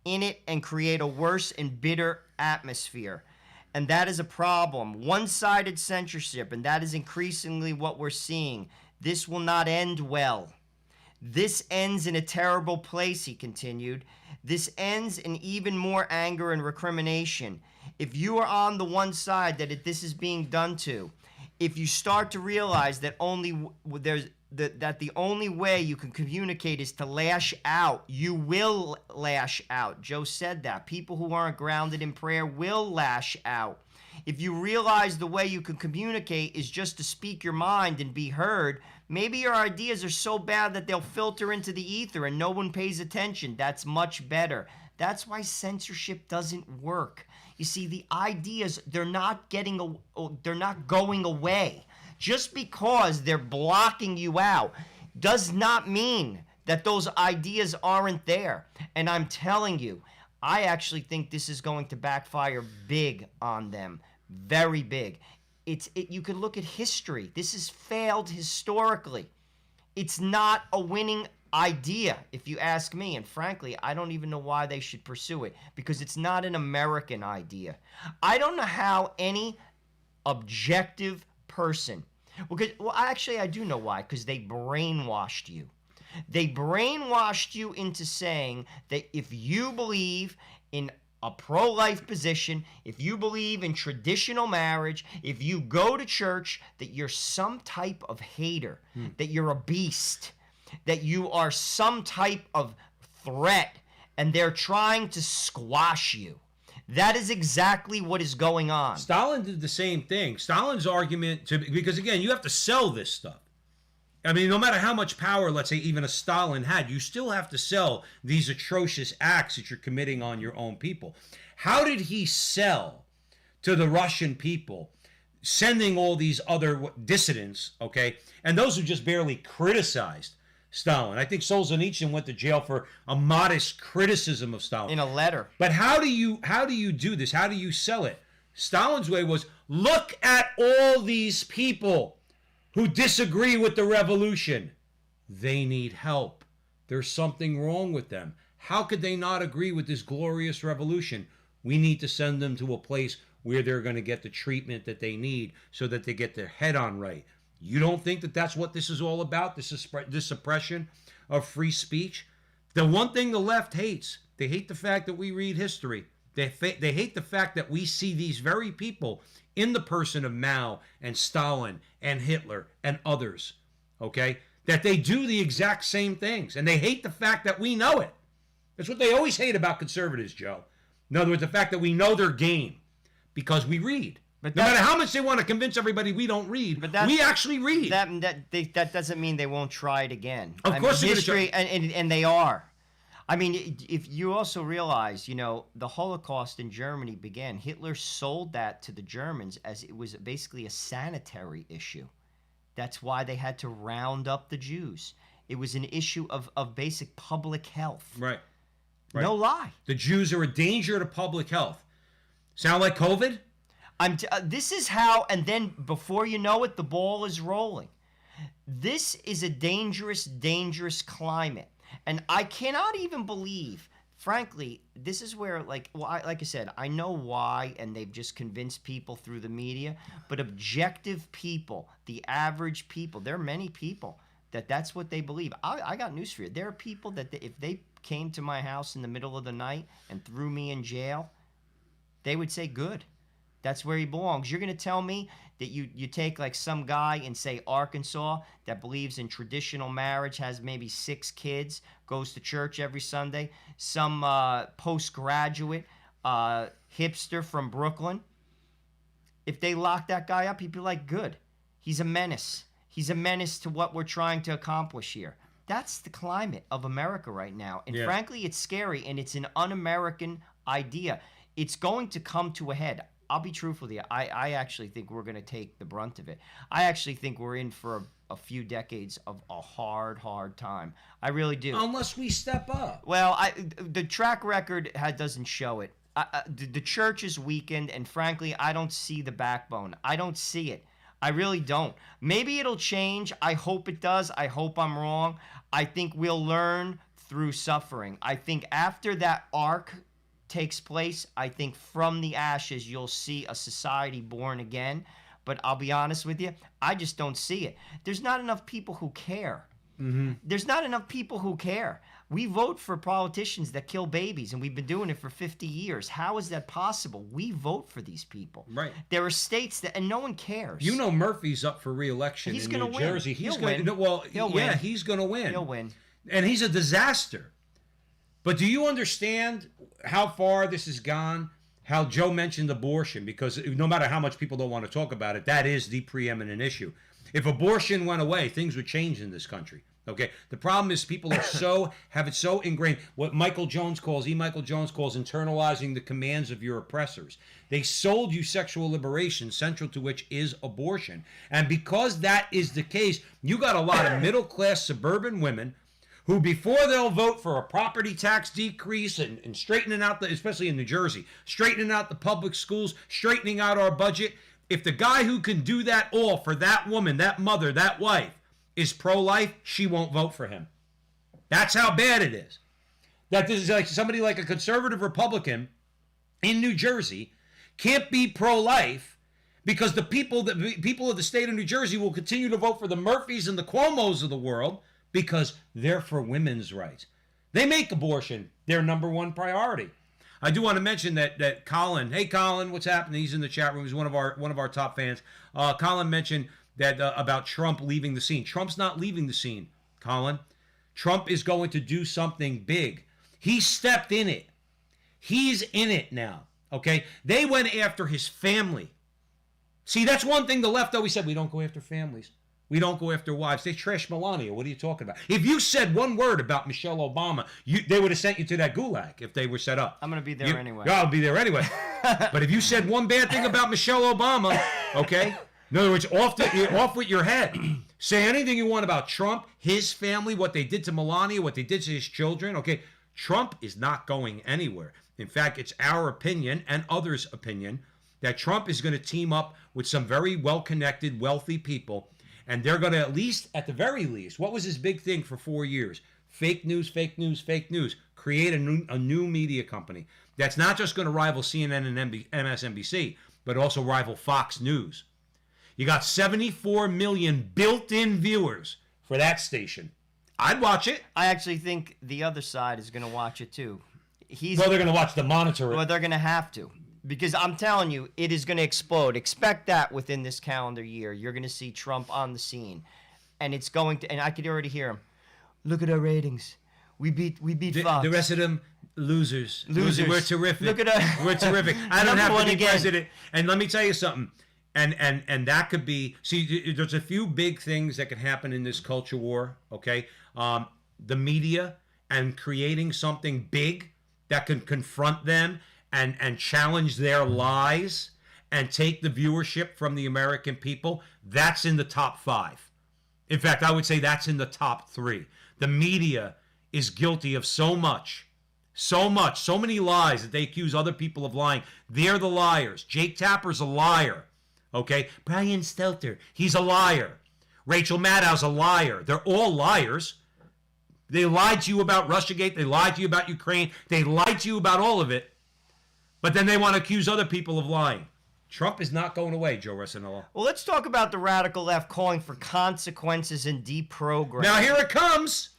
in it and create a worse and bitter atmosphere. And that is a problem. One-sided censorship, and that is increasingly what we're seeing. This will not end well. This ends in a terrible place, he continued. This ends in even more anger and recrimination. If you are on the one side that this is being done to, if you start to realize that the only way you can communicate is to lash out, you will lash out. Joe said that. People who aren't grounded in prayer will lash out. If you realize the way you can communicate is just to speak your mind and be heard, maybe your ideas are so bad that they'll filter into the ether and no one pays attention. That's much better. That's why censorship doesn't work. You see, the ideas, they're not going away. Just because they're blocking you out does not mean that those ideas aren't there. And I'm telling you, I actually think this is going to backfire big on them. Very big. You can look at history. This has failed historically. It's not a winning idea, if you ask me. And frankly, I don't even know why they should pursue it, because it's not an American idea. I don't know how any objective person, actually I do know why, because they brainwashed you. They brainwashed you into saying that if you believe in a pro-life position, if you believe in traditional marriage, if you go to church, that you're some type of hater, that you're a beast, that you are some type of threat, and they're trying to squash you. That is exactly what is going on. Stalin did the same thing. Stalin's argument, because again, you have to sell this stuff. I mean, no matter how much power, let's say, even a Stalin had, you still have to sell these atrocious acts that you're committing on your own people. How did he sell to the Russian people, sending all these other dissidents, okay, and those who just barely criticized Stalin? I think Solzhenitsyn went to jail for a modest criticism of Stalin. In a letter. But how do you do this? How do you sell it? Stalin's way was, look at all these people who disagree with the revolution. They need help. There's something wrong with them. How could they not agree with this glorious revolution? We need to send them to a place where they're going to get the treatment that they need so that they get their head on right. You don't think that that's what this is all about, this suppression of free speech? The one thing the left hates, they hate the fact that we read history. They hate the fact that we see these very people in the person of Mao and Stalin and Hitler and others, okay? That they do the exact same things. And they hate the fact that we know it. That's what they always hate about conservatives, Joe. In other words, the fact that we know their game because we read. But no matter how much they want to convince everybody we don't read, we actually read. That doesn't mean they won't try it again. Of course they're history, going to try. And they are. I mean, if you also realize, the Holocaust in Germany began. Hitler sold that to the Germans as it was basically a sanitary issue. That's why they had to round up the Jews. It was an issue of basic public health. Right. No lie. The Jews are a danger to public health. Sound like COVID? This is how, and then before you know it, the ball is rolling. This is a dangerous, dangerous climate. And I cannot even believe frankly, this is where, like I said, I know why, and they've just convinced people through the media, but objective people, the average people, there are many people that's what they believe. I got news for you. There are people that if they came to my house in the middle of the night and threw me in jail, they would say, good. That's where he belongs. You're going to tell me that you take like some guy in, say, Arkansas that believes in traditional marriage, has maybe 6 kids, goes to church every Sunday, some postgraduate hipster from Brooklyn. If they lock that guy up, he'd be like, good. He's a menace. He's a menace to what we're trying to accomplish here. That's the climate of America right now. And frankly, it's scary, and it's an un-American idea. It's going to come to a head. I'll be truthful with you. I actually think we're going to take the brunt of it. I actually think we're in for a few decades of a hard time. I really do. Unless we step up. Well, the track record doesn't show it. The church is weakened, and frankly, I don't see the backbone. I don't see it. I really don't. Maybe it'll change. I hope it does. I hope I'm wrong. I think we'll learn through suffering. I think after that arc takes place, I think from the ashes you'll see a society born again. But I'll be honest with you, I just don't see it. There's not enough people who care. There's not enough people who care. We vote for politicians that kill babies, and we've been doing it for 50 years. How is that possible? We vote for these people. Right. There are states that, and no one cares. You know Murphy's up for re-election He's in gonna New win. Jersey. He'll win. Well, He'll yeah, win. he's going to win. He'll win. And he's a disaster. But do you understand how far this has gone? How Joe mentioned abortion, because no matter how much people don't want to talk about it, that is the preeminent issue. If abortion went away, things would change in this country. Okay. The problem is people are have it so ingrained. What Michael Jones calls internalizing the commands of your oppressors. They sold you sexual liberation, central to which is abortion. And because that is the case, you got a lot of middle class suburban women who, before they'll vote for a property tax decrease and straightening out especially in New Jersey, straightening out the public schools, straightening out our budget, if the guy who can do that all for that woman, that mother, that wife, is pro-life, she won't vote for him. That's how bad it is. That this is like somebody like a conservative Republican in New Jersey can't be pro-life because the people of the state of New Jersey will continue to vote for the Murphys and the Cuomos of the world because they're for women's rights. They make abortion their number one priority. I do want to mention that Colin, hey Colin, what's happening? He's in the chat room. He's one of our top fans. Colin mentioned that about Trump leaving the scene. Trump's not leaving the scene, Colin. Trump is going to do something big. He stepped in it. He's in it now, okay? They went after his family. See, that's one thing the left always said, we don't go after families. We don't go after wives. They trash Melania. What are you talking about? If you said one word about Michelle Obama, they would have sent you to that gulag if they were set up. I'm going to be there anyway. I'll be there anyway. But if you said one bad thing about Michelle Obama, okay? In other words, off with your head. Say anything you want about Trump, his family, what they did to Melania, what they did to his children. Okay, Trump is not going anywhere. In fact, it's our opinion and others' opinion that Trump is going to team up with some very well-connected, wealthy people, and they're going to at the very least, what was his big thing for 4 years? Fake news, fake news, fake news. Create a new media company that's not just going to rival CNN and MSNBC, but also rival Fox News. You got 74 million built-in viewers for that station. I'd watch it. I actually think the other side is going to watch it too. They're going to watch the monitor. Well, they're going to have to. Because I'm telling you, it is going to explode. Expect that within this calendar year. You're going to see Trump on the scene. And it's going to, and I could already hear him. Look at our ratings. We beat Fox. The rest of them, losers. We're terrific. Look at us. We're terrific. I don't have to be again. president. And let me tell you something. And that could be, see, there's a few big things that could happen in this culture war, okay? The media and creating something big that can confront them and challenge their lies and take the viewership from the American people, that's in the top 5. In fact, I would say that's in the top 3. The media is guilty of so many lies that they accuse other people of lying. They're the liars. Jake Tapper's a liar. Okay, Brian Stelter, he's a liar. Rachel Maddow's a liar. They're all liars. They lied to you about Russiagate. They lied to you about Ukraine. They lied to you about all of it. But then they want to accuse other people of lying. Trump is not going away, Joe Ressinello. Well, let's talk about the radical left calling for consequences and deprogramming. Now here it comes.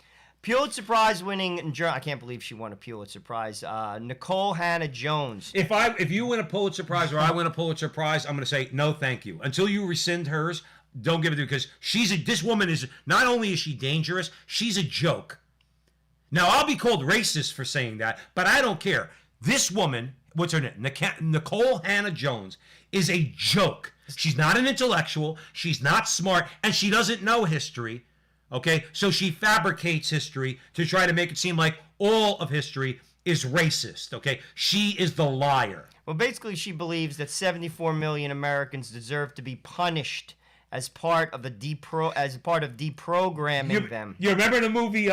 Pulitzer Prize winning, I can't believe she won a Pulitzer Prize. Nicole Hannah-Jones. If you win a Pulitzer Prize or I win a Pulitzer Prize, I'm going to say no, thank you. Until you rescind hers, don't give it to her, because this woman is, not only is she dangerous, she's a joke. Now, I'll be called racist for saying that, but I don't care. This woman, what's her name? Nicole Hannah-Jones is a joke. She's not an intellectual. She's not smart, and she doesn't know history. Okay, so she fabricates history to try to make it seem like all of history is racist. Okay, she is the liar. Well, basically, she believes that 74 million Americans deserve to be punished as part of deprogramming them. You remember the movie?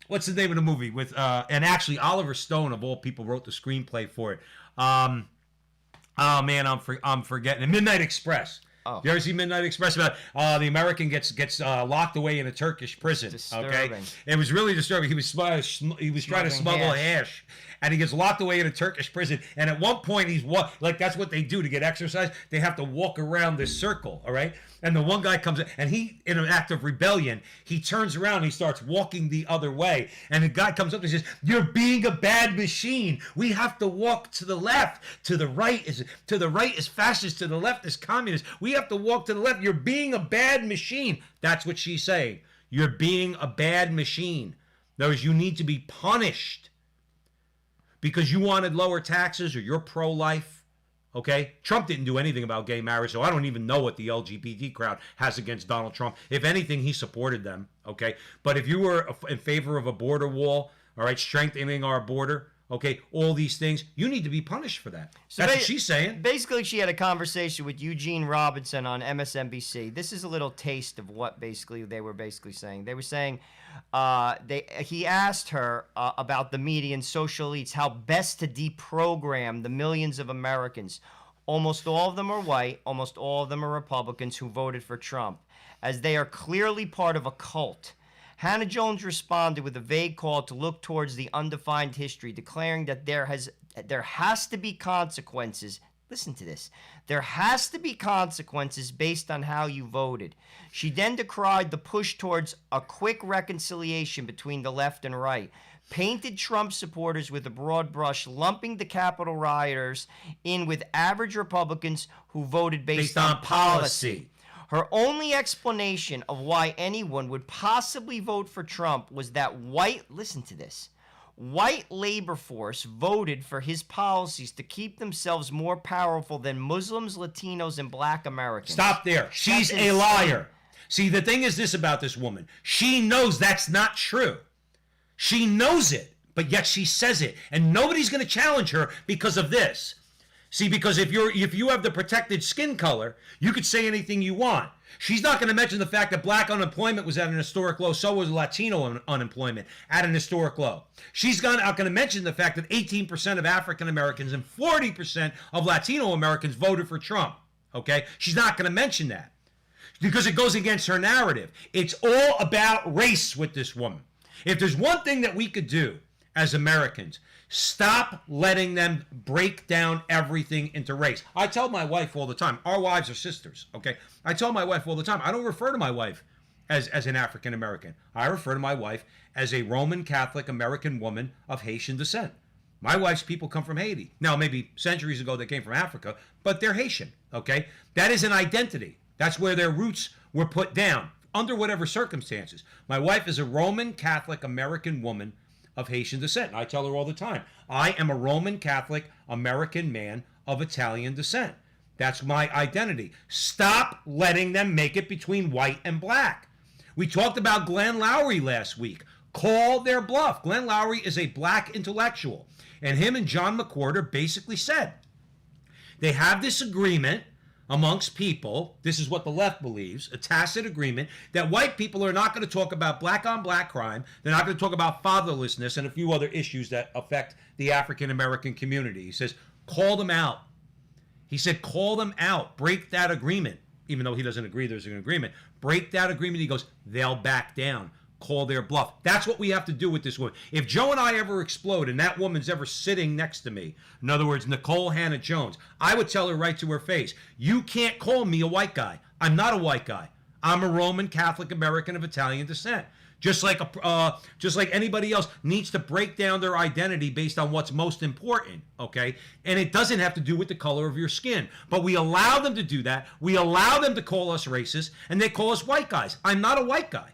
What's the name of the movie with? And actually, Oliver Stone of all people wrote the screenplay for it. Oh man, I'm forgetting it. Midnight Express. Oh. You ever see Midnight Express? About the American gets locked away in a Turkish prison. Disturbing. Okay, it was really disturbing. He was trying to smuggle hash, and he gets locked away in a Turkish prison. And at one point, like that's what they do to get exercise. They have to walk around this circle. All right, and the one guy comes in, and he, in an act of rebellion, he turns around and he starts walking the other way. And the guy comes up and says, "You're being a bad machine. We have to walk to the left. To the right is fascist. To the left is communist. We have to walk to the left. You're being a bad machine." That's what she's saying. You're being a bad machine. In other words, you need to be punished because you wanted lower taxes or you're pro-life. Okay? Trump didn't do anything about gay marriage, so I don't even know what the LGBT crowd has against Donald Trump. If anything, he supported them. Okay? But if you were in favor of a border wall, all right, strengthening our border, okay, all these things, you need to be punished for that. So that's what she's saying. Basically, she had a conversation with Eugene Robinson on MSNBC. This is a little taste of what they were saying. They were saying he asked her about the media and social elites, how best to deprogram the millions of Americans. Almost all of them are white. Almost all of them are Republicans who voted for Trump, as they are clearly part of a cult. Hannah-Jones responded with a vague call to look towards the undefined history, declaring that there has to be consequences. Listen to this. There has to be consequences based on how you voted. She then decried the push towards a quick reconciliation between the left and right, painted Trump supporters with a broad brush, lumping the Capitol rioters in with average Republicans who voted based on policy. Her only explanation of why anyone would possibly vote for Trump was that listen to this, white labor force voted for his policies to keep themselves more powerful than Muslims, Latinos, and Black Americans. Stop there. She's a liar. See, the thing is this about this woman. She knows that's not true. She knows it, but yet she says it. And nobody's going to challenge her because of this. See, because if you have the protected skin color, you could say anything you want. She's not going to mention the fact that black unemployment was at an historic low. So was Latino unemployment at an historic low. She's not going to mention the fact that 18% of African Americans and 40% of Latino Americans voted for Trump. Okay? She's not going to mention that because it goes against her narrative. It's all about race with this woman. If there's one thing that we could do as Americans, stop letting them break down everything into race. I tell my wife all the time, our wives are sisters, okay? I tell my wife all the time, I don't refer to my wife as an African American. I refer to my wife as a Roman Catholic American woman of Haitian descent. My wife's people come from Haiti. Now, maybe centuries ago they came from Africa, but they're Haitian, okay? That is an identity. That's where their roots were put down, under whatever circumstances. My wife is a Roman Catholic American woman of Haitian descent. I tell her all the time, I am a Roman Catholic American man of Italian descent. That's my identity. Stop letting them make it between white and black. We talked about Glenn Loury last week. Call their bluff. Glenn Loury is a black intellectual. And him and John McWhorter basically said, they have this agreement amongst people, this is what the left believes, a tacit agreement, that white people are not going to talk about black-on-black crime, they're not going to talk about fatherlessness and a few other issues that affect the African-American community. He says, call them out. He said, call them out. Break that agreement. Even though he doesn't agree there's an agreement. Break that agreement. He goes, they'll back down. call their bluff. That's what we have to do with this woman. If Joe and I ever explode and that woman's ever sitting next to me, in other words, Nicole Hannah Jones, I would tell her right to her face, you can't call me a white guy. I'm not a white guy. I'm a Roman Catholic American of Italian descent. Just like anybody else needs to break down their identity based on what's most important, okay? And it doesn't have to do with the color of your skin. But we allow them to do that. We allow them to call us racist, and they call us white guys. I'm not a white guy.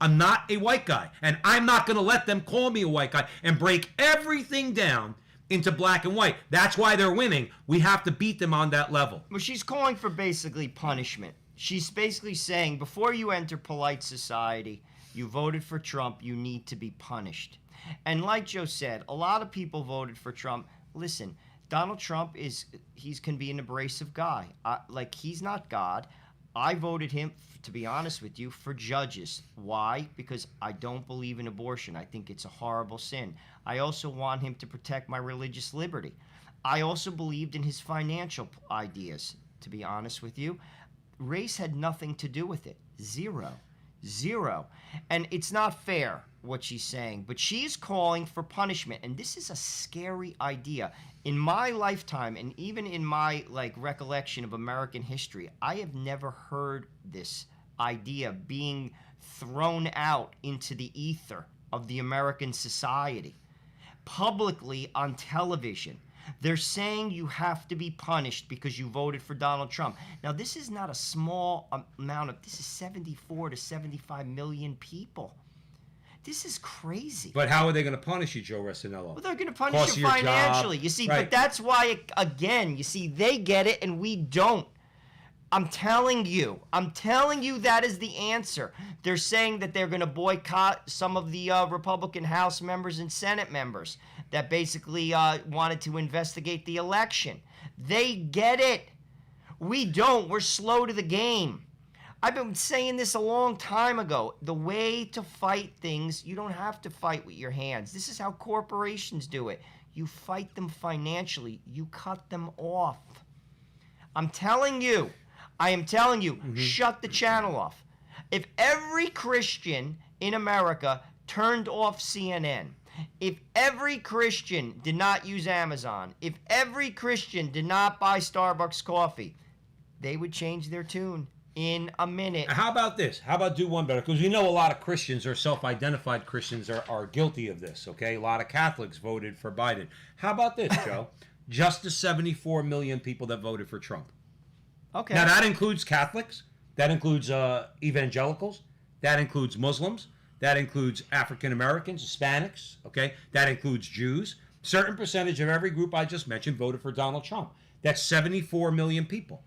I'm not a white guy. And I'm not going to let them call me a white guy and break everything down into black and white. That's why they're winning. We have to beat them on that level. Well, she's calling for basically punishment. She's basically saying, before you enter polite society, you voted for Trump, you need to be punished. And like Joe said, a lot of people voted for Trump. Listen, Donald Trump can be an abrasive guy. He's not God. I voted him, to be honest with you, for judges. Why? Because I don't believe in abortion. I think it's a horrible sin. I also want him to protect my religious liberty. I also believed in his financial ideas, to be honest with you. Race had nothing to do with it. Zero. And it's not fair what she's saying, but she's calling for punishment, and this is a scary idea. In my lifetime, and even in my recollection of American history, I have never heard this idea being thrown out into the ether of the American society publicly on television. They're saying you have to be punished because you voted for Donald Trump. Now, this is not a small amount this is 74 to 75 million people. This is crazy. But how are they going to punish you, Joe Resinello? Well, they're going to punish you financially. You see, right. But that's why, again, you see, they get it and we don't. I'm telling you that is the answer. They're saying that they're going to boycott some of the Republican House members and Senate members that basically wanted to investigate the election. They get it. We don't. We're slow to the game. I've been saying this a long time ago. The way to fight things, you don't have to fight with your hands. This is how corporations do it. You fight them financially. You cut them off. I'm telling you. I am telling you, shut the channel off. If every Christian in America turned off CNN, if every Christian did not use Amazon, if every Christian did not buy Starbucks coffee, they would change their tune in a minute. How about this? How about do one better? Because we know a lot of Christians or self-identified Christians are guilty of this, okay? A lot of Catholics voted for Biden. How about this, Joe? Just the 74 million people that voted for Trump. Okay. Now, that includes Catholics. That includes evangelicals. That includes Muslims. That includes African Americans, Hispanics, okay? That includes Jews. Certain percentage of every group I just mentioned voted for Donald Trump. That's 74 million people.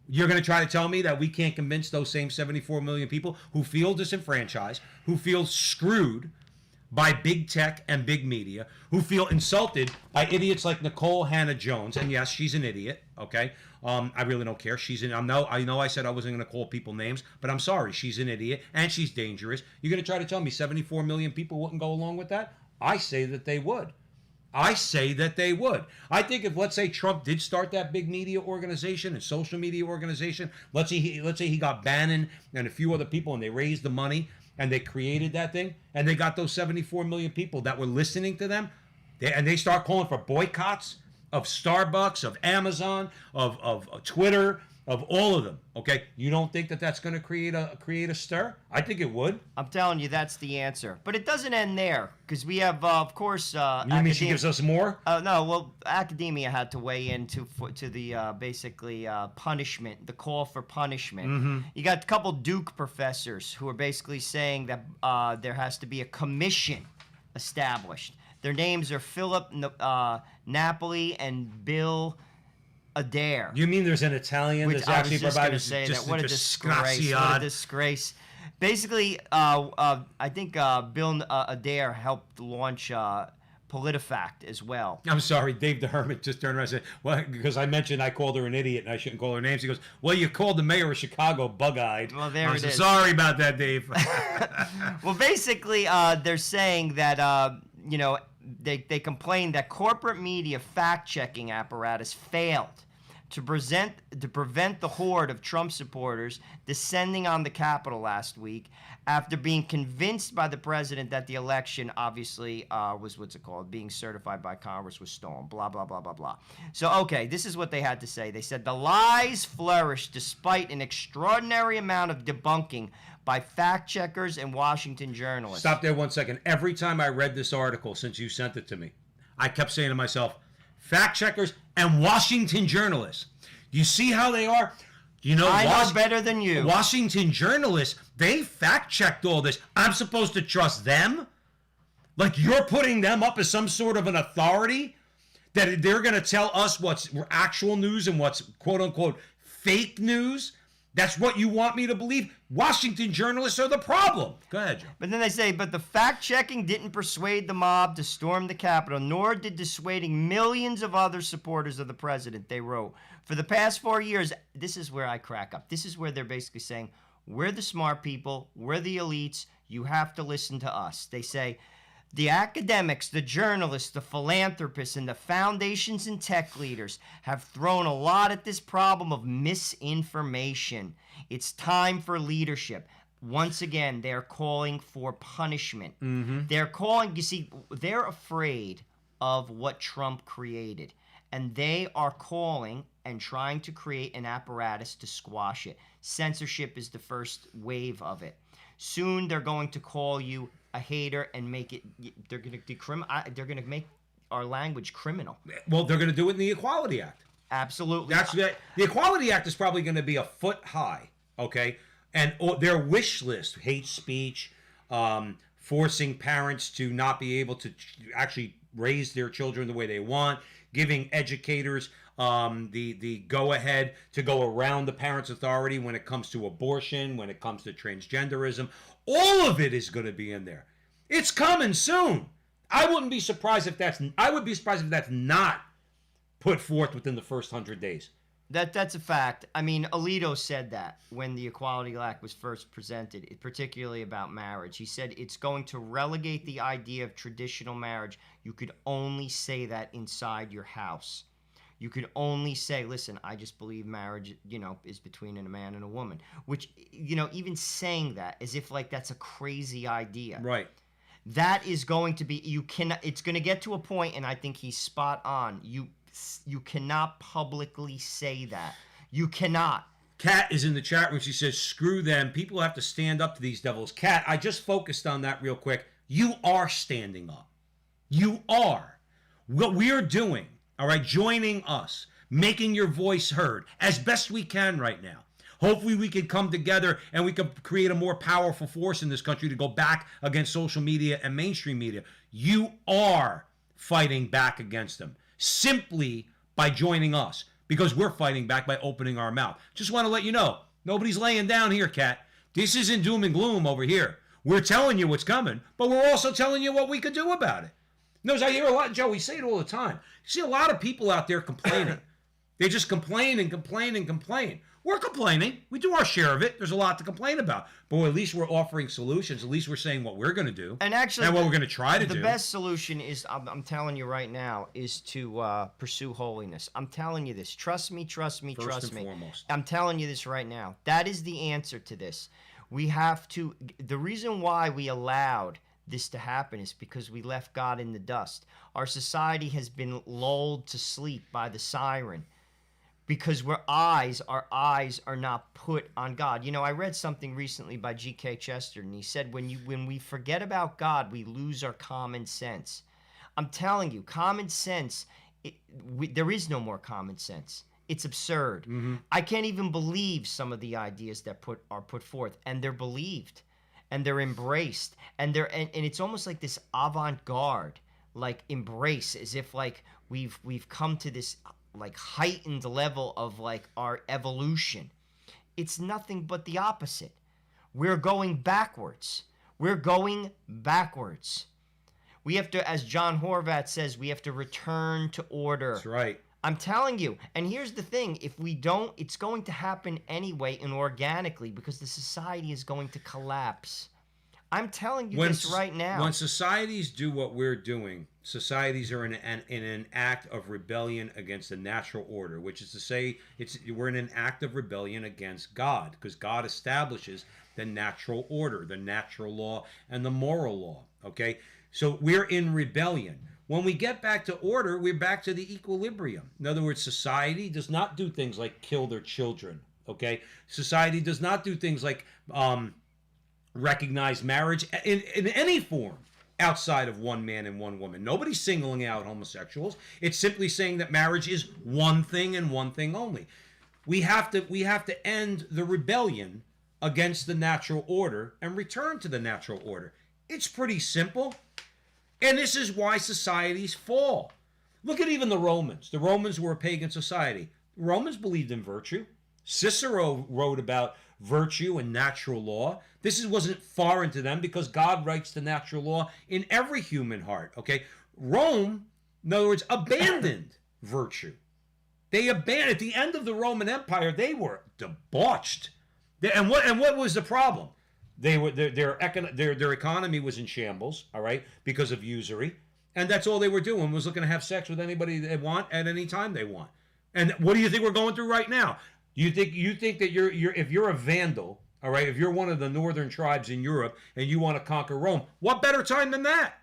You're going to try to tell me that we can't convince those same 74 million people who feel disenfranchised, who feel screwed by big tech and big media, who feel insulted by idiots like Nicole Hannah Jones, and yes, she's an idiot, okay? I really don't care. I know I said I wasn't going to call people names, but I'm sorry. She's an idiot, and she's dangerous. You're going to try to tell me 74 million people wouldn't go along with that? I say that they would. I think if, let's say, Trump did start that big media organization and social media organization, let's say he got Bannon and a few other people, and they raised the money, and they created that thing, and they got those 74 million people that were listening to them, and they start calling for boycotts of Starbucks, of Amazon, of Twitter, of all of them, okay? You don't think that that's going to create a stir? I think it would. I'm telling you, that's the answer. But it doesn't end there, because we have, of course... you mean she gives us more? No, well, academia had to weigh in to the, basically, punishment, the call for punishment. Mm-hmm. You got a couple Duke professors who are basically saying that there has to be a commission established. Their names are Philip Napoli and Bill Adair. You mean there's an Italian that's actually provided just what a disgrace. What a disgrace. Basically, I think Bill Adair helped launch PolitiFact as well. I'm sorry, Dave the Hermit just turned around and said, well, because I mentioned I called her an idiot and I shouldn't call her names. He goes, well, you called the mayor of Chicago bug-eyed. Well, there it is. Sorry about that, Dave. Well, basically, they're saying that, they complain that corporate media fact-checking apparatus failed to prevent the horde of Trump supporters descending on the Capitol last week after being convinced by the president that the election obviously was, being certified by Congress was stolen, blah, blah, blah, blah, blah. So, okay, this is what they had to say. They said the lies flourished despite an extraordinary amount of debunking by fact checkers and Washington journalists. Stop there 1 second. Every time I read this article since you sent it to me, I kept saying to myself, fact checkers and Washington journalists. You see how they are? You know, I know better than you. Washington journalists, they fact checked all this. I'm supposed to trust them? Like you're putting them up as some sort of an authority that they're going to tell us what's actual news and what's quote unquote fake news? That's what you want me to believe? Washington journalists are the problem. Go ahead, Joe. But then they say, but the fact-checking didn't persuade the mob to storm the Capitol, nor did dissuading millions of other supporters of the president, they wrote. For the past 4 years, this is where I crack up. This is where they're basically saying, we're the smart people, we're the elites, you have to listen to us. They say, the academics, the journalists, the philanthropists, and the foundations and tech leaders have thrown a lot at this problem of misinformation. It's time for leadership. Once again, they're calling for punishment. They're calling, you see, they're afraid of what Trump created. And they are calling and trying to create an apparatus to squash it. Censorship is the first wave of it. Soon they're going to call you a hater and make it. They're going to make our language criminal. Well, they're going to do it in the Equality Act. Absolutely. The Equality Act is probably going to be a foot high, okay? And their wish list, hate speech, forcing parents to not be able to actually raise their children the way they want, giving educators the go-ahead to go around the parents' authority when it comes to abortion, when it comes to transgenderism. All of it is going to be in there. It's coming soon. I would be surprised if that's not put forth within the first 100 days. That's a fact. I mean, Alito said that when the Equality Act was first presented, particularly about marriage. He said it's going to relegate the idea of traditional marriage. You could only say that inside your house. You could only say, listen, I just believe marriage, is between a man and a woman. Which, even saying that as if like that's a crazy idea. Right. That is going to be, it's going to get to a point, and I think he's spot on. You cannot publicly say that. You cannot. Kat is in the chat room. She says, screw them. People have to stand up to these devils. Kat, I just focused on that real quick. You are standing up. You are. What we are doing, all right, joining us, making your voice heard as best we can right now. Hopefully we can come together and we can create a more powerful force in this country to go back against social media and mainstream media. You are fighting back against them simply by joining us, because we're fighting back by opening our mouth. Just want to let you know, nobody's laying down here, Kat. This isn't doom and gloom over here. We're telling you what's coming, but we're also telling you what we could do about it. Notice I hear a lot, Joe, we say it all the time. You see a lot of people out there complaining. They just complain and complain and complain. We're complaining. We do our share of it. There's a lot to complain about. But at least we're offering solutions. At least we're saying what we're going to do. And actually, what we're going to try to do. The best solution is, I'm telling you right now, is to pursue holiness. I'm telling you this. Trust me, trust me, First trust and me. foremost. I'm telling you this right now. That is the answer to this. We have to, the reason why we allowed this to happen is because we left God in the dust. Our society has been lulled to sleep by the siren. Because our eyes are not put on God. I read something recently by G.K. Chesterton. He said, when we forget about God, we lose our common sense. I'm telling you, common sense, there is no more common sense. It's absurd. Mm-hmm. I can't even believe some of the ideas that are put forth, and they're believed, and they're embraced, and it's almost like this avant-garde, like embrace, as if like we've come to this like heightened level of like our evolution. It's nothing but the opposite. We're going backwards. We're going backwards. We have to, as John Horvat says, we have to return to order. That's right. I'm telling you. And here's the thing. If we don't, it's going to happen anyway and organically because the society is going to collapse. I'm telling you this right now. When societies do what we're doing, societies are in an act of rebellion against the natural order, which is to say, we're in an act of rebellion against God, because God establishes the natural order, the natural law, and the moral law. Okay, so we're in rebellion. When we get back to order, we're back to the equilibrium. In other words, society does not do things like kill their children. Okay, society does not do things like recognize marriage in any form outside of one man and one woman. Nobody's singling out homosexuals. It's simply saying that marriage is one thing and one thing only. We have to end the rebellion against the natural order and return to the natural order. It's pretty simple. And this is why societies fall. Look at even the Romans. The Romans were a pagan society. The Romans believed in virtue. Cicero wrote about virtue and natural law. This wasn't foreign to them because God writes the natural law in every human heart. Okay, Rome, in other words, abandoned virtue. They abandoned at the end of the Roman Empire. They were debauched. And what was the problem? Their economy was in shambles. All right, because of usury, and that's all they were doing was looking to have sex with anybody they want at any time they want. And what do you think we're going through right now? You think that if you're a Vandal, all right, if you're one of the northern tribes in Europe and you want to conquer Rome, what better time than that?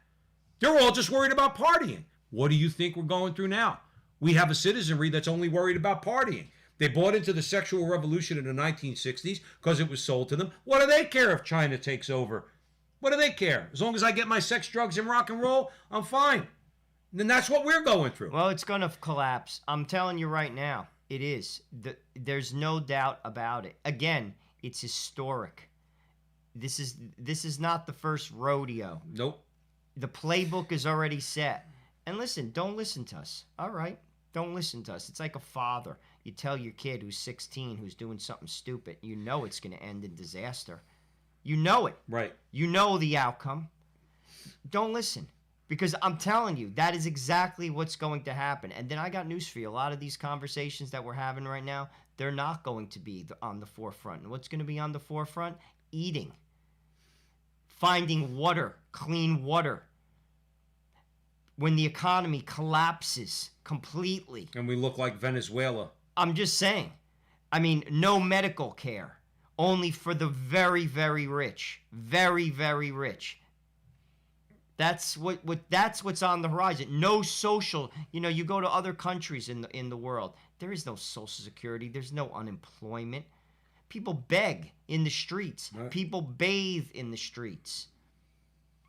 They're all just worried about partying. What do you think we're going through now? We have a citizenry that's only worried about partying. They bought into the sexual revolution in the 1960s because it was sold to them. What do they care if China takes over? What do they care? As long as I get my sex, drugs, and rock and roll, I'm fine. And that's what we're going through. Well, it's going to collapse. I'm telling you right now. It is. There's no doubt about it. Again, it's historic. This is not the first rodeo. Nope. The playbook is already set. And listen, don't listen to us. All right? Don't listen to us. It's like a father. You tell your kid who's 16, who's doing something stupid, you know it's going to end in disaster. You know it. Right. You know the outcome. Don't listen. Because I'm telling you, that is exactly what's going to happen. And then I got news for you. A lot of these conversations that we're having right now, they're not going to be on the forefront. And what's going to be on the forefront? Eating. Finding water, clean water. When the economy collapses completely. And we look like Venezuela. I'm just saying. I mean, no medical care. Only for the very, very rich. Very, very rich. That's what's on the horizon. No social. You know, you go to other countries in the world. There is no social security. There's no unemployment. People beg in the streets. Right. People bathe in the streets.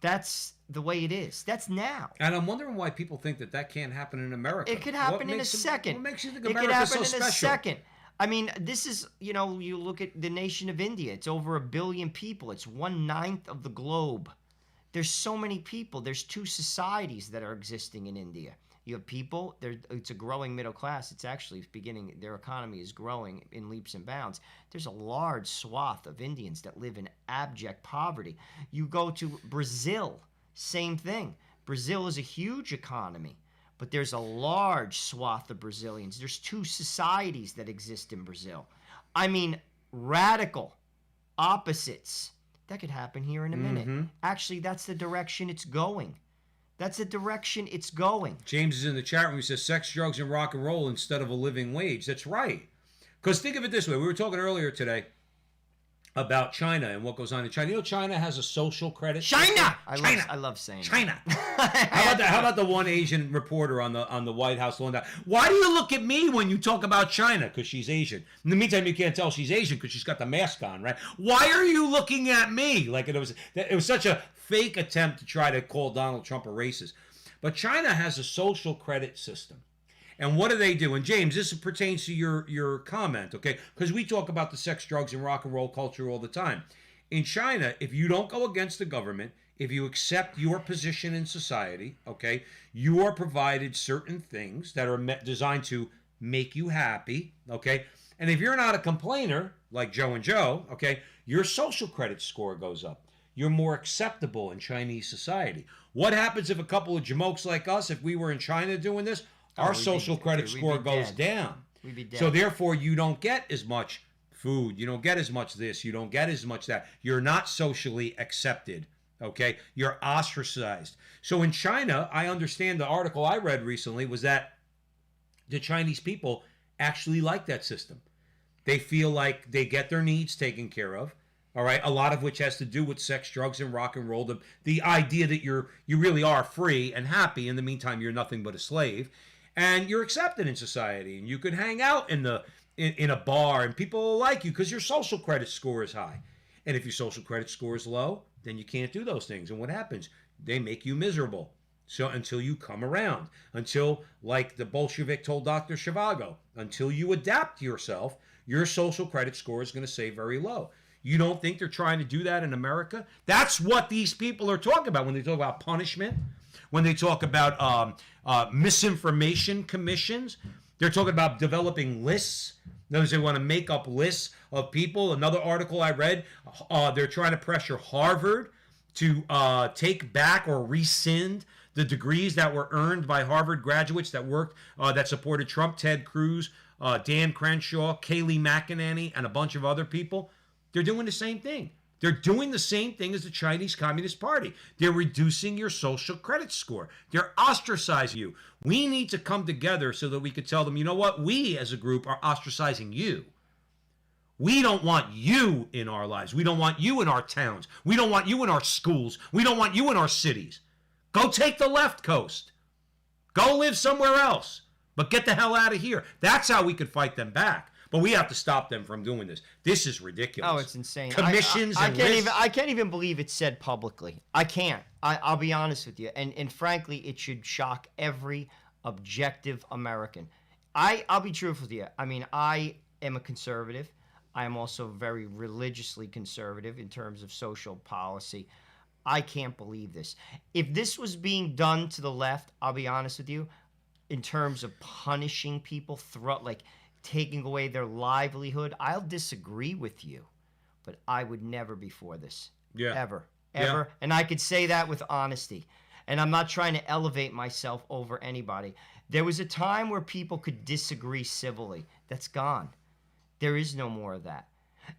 That's the way it is. That's now. And I'm wondering why people think that can't happen in America. It could happen in a second. What makes you think America's so special? It could happen in a second. I mean, this is, you know, you look at the nation of India. It's over 1 billion people. It's 1/9 of the globe. There's so many people. There's 2 societies that are existing in India. You have people, it's a growing middle class. It's actually beginning, their economy is growing in leaps and bounds. There's a large swath of Indians that live in abject poverty. You go to Brazil, same thing. Brazil is a huge economy, but there's a large swath of Brazilians. There's 2 societies that exist in Brazil. I mean, radical opposites. That could happen here in a minute. Mm-hmm. Actually, that's the direction it's going. That's the direction it's going. James is in the chat room. He says sex, drugs, and rock and roll instead of a living wage. That's right. Because think of it this way. We were talking earlier today about China and what goes on in China. You know, China has a social credit system. I love saying China. How about the one Asian reporter on the White House lawn? Why do you look at me when you talk about China? Because she's Asian. In the meantime, you can't tell she's Asian because she's got the mask on, right? Why are you looking at me? Like it was such a fake attempt to try to call Donald Trump a racist. But China has a social credit system. And what do they do? And James, this pertains to your comment, okay? Because we talk about the sex, drugs, and rock and roll culture all the time. In China, if you don't go against the government, if you accept your position in society, okay, you are provided certain things that are designed to make you happy, okay? And if you're not a complainer, like Joe and Joe, okay, your social credit score goes up. You're more acceptable in Chinese society. What happens if a couple of jamokes like us, if we were in China doing this, our social credit score goes down. We'd be dead. So therefore, you don't get as much food. You don't get as much this. You don't get as much that. You're not socially accepted. Okay? You're ostracized. So in China, I understand the article I read recently was that the Chinese people actually like that system. They feel like they get their needs taken care of. All right, a lot of which has to do with sex, drugs, and rock and roll. The idea that you really are free and happy. In the meantime, you're nothing but a slave, and you're accepted in society, and you can hang out in a bar, and people will like you because your social credit score is high. And if your social credit score is low, then you can't do those things. And what happens? They make you miserable. So until you come around, until, like the Bolshevik told Dr. Zhivago, until you adapt yourself, your social credit score is going to stay very low. You don't think they're trying to do that in America? That's what these people are talking about when they talk about punishment, when they talk about misinformation commissions. They're talking about developing lists. In other words, they want to make up lists of people. Another article I read, they're trying to pressure Harvard to take back or rescind the degrees that were earned by Harvard graduates that worked, that supported Trump, Ted Cruz, Dan Crenshaw, Kayleigh McEnany, and a bunch of other people. They're doing the same thing. They're doing the same thing as the Chinese Communist Party. They're reducing your social credit score. They're ostracizing you. We need to come together so that we could tell them, you know what? We as a group are ostracizing you. We don't want you in our lives. We don't want you in our towns. We don't want you in our schools. We don't want you in our cities. Go take the left coast. Go live somewhere else. But get the hell out of here. That's how we could fight them back. But we have to stop them from doing this. This is ridiculous. Oh, it's insane. Commissions I and can't lists. even. I can't even believe it's said publicly. I can't. I'll be honest with you. And frankly, it should shock every objective American. I'll be truthful with you. I mean, I am a conservative. I am also very religiously conservative in terms of social policy. I can't believe this. If this was being done to the left, I'll be honest with you, in terms of punishing people, taking away their livelihood, I'll disagree with you, but I would never be for this. Yeah. Ever. Yeah. And I could say that with honesty. And I'm not trying to elevate myself over anybody. There was a time where people could disagree civilly. That's gone. There is no more of that.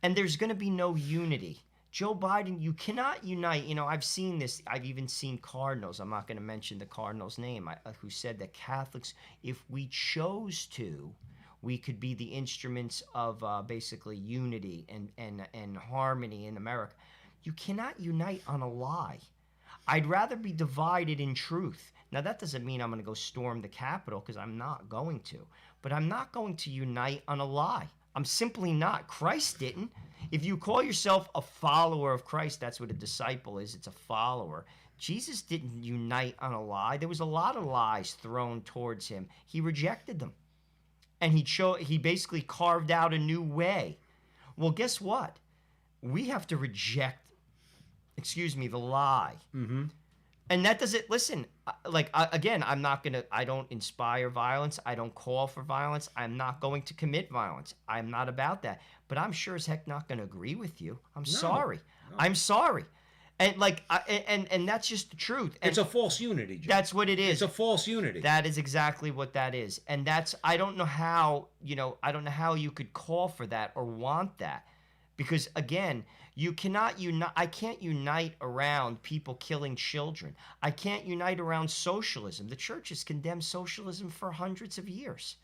And there's going to be no unity. Joe Biden, you cannot unite. You know, I've seen this. I've even seen Cardinals. I'm not going to mention the Cardinals' name, who said that Catholics, if we chose to, we could be the instruments of basically unity and harmony in America. You cannot unite on a lie. I'd rather be divided in truth. Now, that doesn't mean I'm going to go storm the Capitol, because I'm not going to. But I'm not going to unite on a lie. I'm simply not. Christ didn't. If you call yourself a follower of Christ, that's what a disciple is. It's a follower. Jesus didn't unite on a lie. There was a lot of lies thrown towards him. He rejected them. And he basically carved out a new way. Well, guess what? We have to reject, the lie. Mm-hmm. And that doesn't, listen, I don't inspire violence. I don't call for violence. I'm not going to commit violence. I'm not about that. But I'm sure as heck not going to agree with you. I'm sorry. No. I'm sorry. And and that's just the truth. And it's a false unity, Joe. That's what it is. It's a false unity. That is exactly what that is. And I don't know how you could call for that or want that. Because again, you cannot unite. I can't unite around people killing children. I can't unite around socialism. The church has condemned socialism for hundreds of years.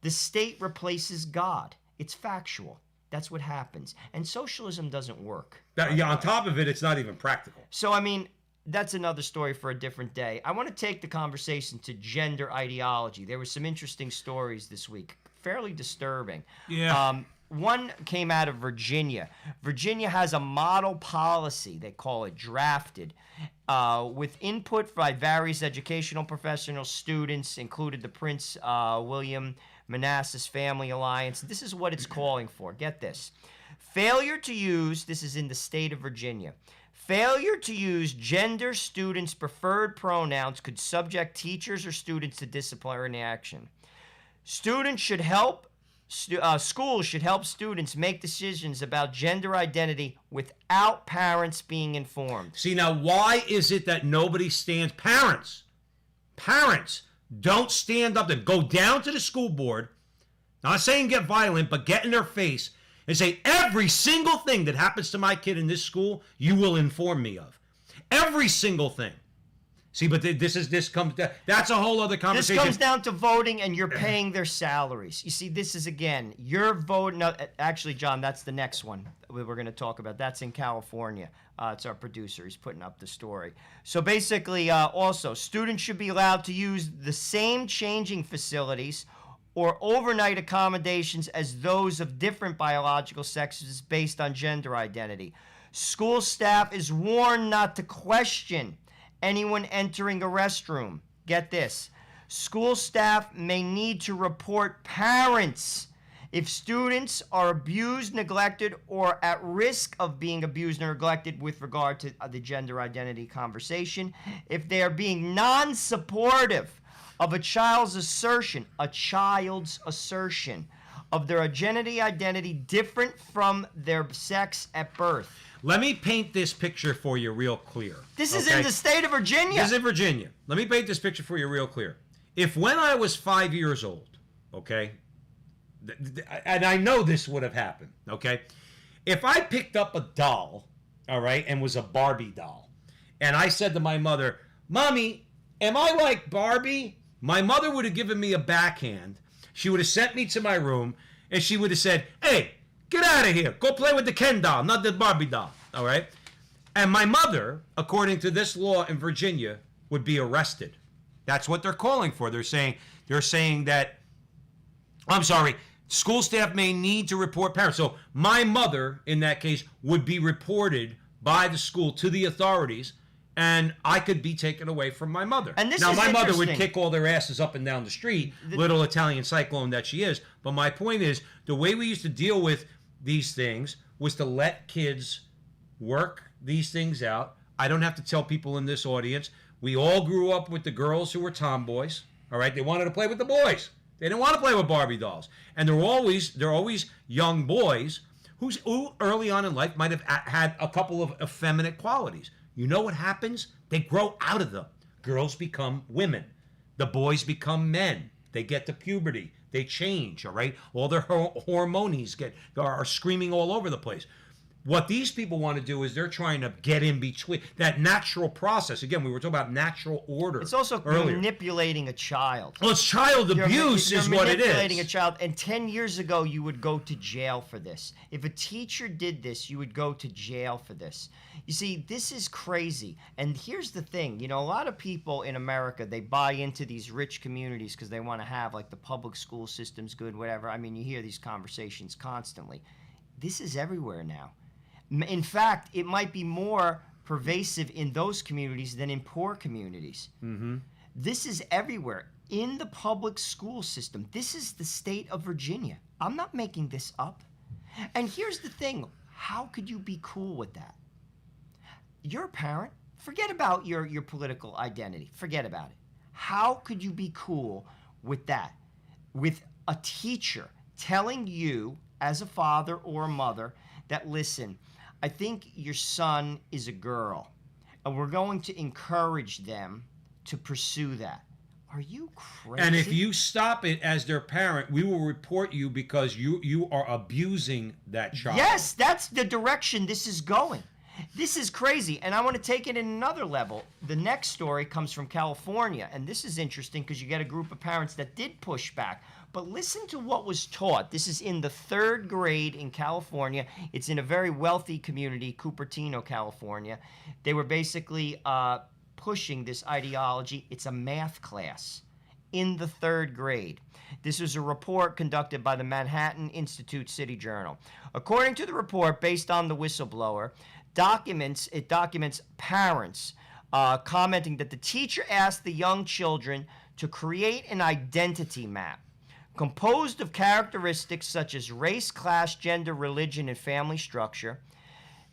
The state replaces God. It's factual. That's what happens. And socialism doesn't work. On top of it, it's not even practical. So, I mean, that's another story for a different day. I want to take the conversation to gender ideology. There were some interesting stories this week, fairly disturbing. Yeah. One came out of Virginia. Virginia has a model policy, they call it drafted, with input by various educational professionals, students, included the Prince William Manassas Family Alliance. This is what it's calling for. Get this. Failure to use, this is in the state of Virginia, failure to use gender students' preferred pronouns could subject teachers or students to disciplinary action. Students should help schools should help students make decisions about gender identity without parents being informed. See, now, why is it that nobody stands? Parents don't stand up and go down to the school board, not saying get violent, but get in their face and say, every single thing that happens to my kid in this school, you will inform me of. Every single thing. See, but this comes down, that's a whole other conversation. This comes down to voting, and you're paying their salaries. You see, this is, again, you're voting. No, actually, John, that's the next one we're going to talk about. That's in California. It's our producer. He's putting up the story. So basically, also, students should be allowed to use the same changing facilities or overnight accommodations as those of different biological sexes based on gender identity. School staff is warned not to question anyone entering a restroom. Get this. School staff may need to report parents if students are abused, neglected, or at risk of being abused or neglected with regard to the gender identity conversation. If they are being non-supportive of a child's assertion of their gender identity different from their sex at birth. Let me paint this picture for you real clear. This is in the state of Virginia. This is in Virginia. Let me paint this picture for you real clear. If when I was 5 years old, okay, and I know this would have happened, okay, if I picked up a doll, all right, and was a Barbie doll, and I said to my mother, Mommy, am I like Barbie? My mother would have given me a backhand. She would have sent me to my room, and she would have said, hey, get out of here. Go play with the Ken doll, not the Barbie doll. All right? And my mother, according to this law in Virginia, would be arrested. That's what they're calling for. They're saying that, I'm sorry, school staff may need to report parents. So my mother, in that case, would be reported by the school to the authorities, and I could be taken away from my mother. And now, my mother would kick all their asses up and down the street, little Italian cyclone that she is. But my point is, the way we used to deal with these things was to let kids work these things out. I don't have to tell people in this audience, we all grew up with the girls who were tomboys, all right? They wanted to play with the boys. They didn't want to play with Barbie dolls. And they're always young boys who early on in life might have had a couple of effeminate qualities. You know what happens? They grow out of them. Girls become women. The boys become men. They get to puberty. They change, all right? All their hormones are screaming all over the place. What these people want to do is they're trying to get in between that natural process. Again, we were talking about natural order. It's also manipulating a child. Well, it's child abuse is what it is. You're manipulating a child. And 10 years ago, you would go to jail for this. If a teacher did this, you would go to jail for this. You see, this is crazy. And here's the thing. You know, a lot of people in America, they buy into these rich communities because they want to have, like, the public school system's good, whatever. I mean, you hear these conversations constantly. This is everywhere now. In fact, it might be more pervasive in those communities than in poor communities. Mm-hmm. This is everywhere in the public school system. This is the state of Virginia. I'm not making this up. And here's the thing. How could you be cool with that? You're a parent. Forget about your political identity. Forget about it. How could you be cool with that? With a teacher telling you as a father or a mother that, listen, I think your son is a girl, and we're going to encourage them to pursue that. Are you crazy? And if you stop it as their parent, we will report you because you are abusing that child. Yes, that's the direction this is going. This is crazy, and I want to take it in another level. The next story comes from California, and this is interesting because you get a group of parents that did push back. But listen to what was taught. This is in the 3rd grade in California. It's in a very wealthy community, Cupertino, California. They were basically pushing this ideology. It's a math class in the 3rd grade. This was a report conducted by the Manhattan Institute City Journal. According to the report, based on the whistleblower, it documents parents commenting that the teacher asked the young children to create an identity map composed of characteristics such as race, class, gender, religion, and family structure.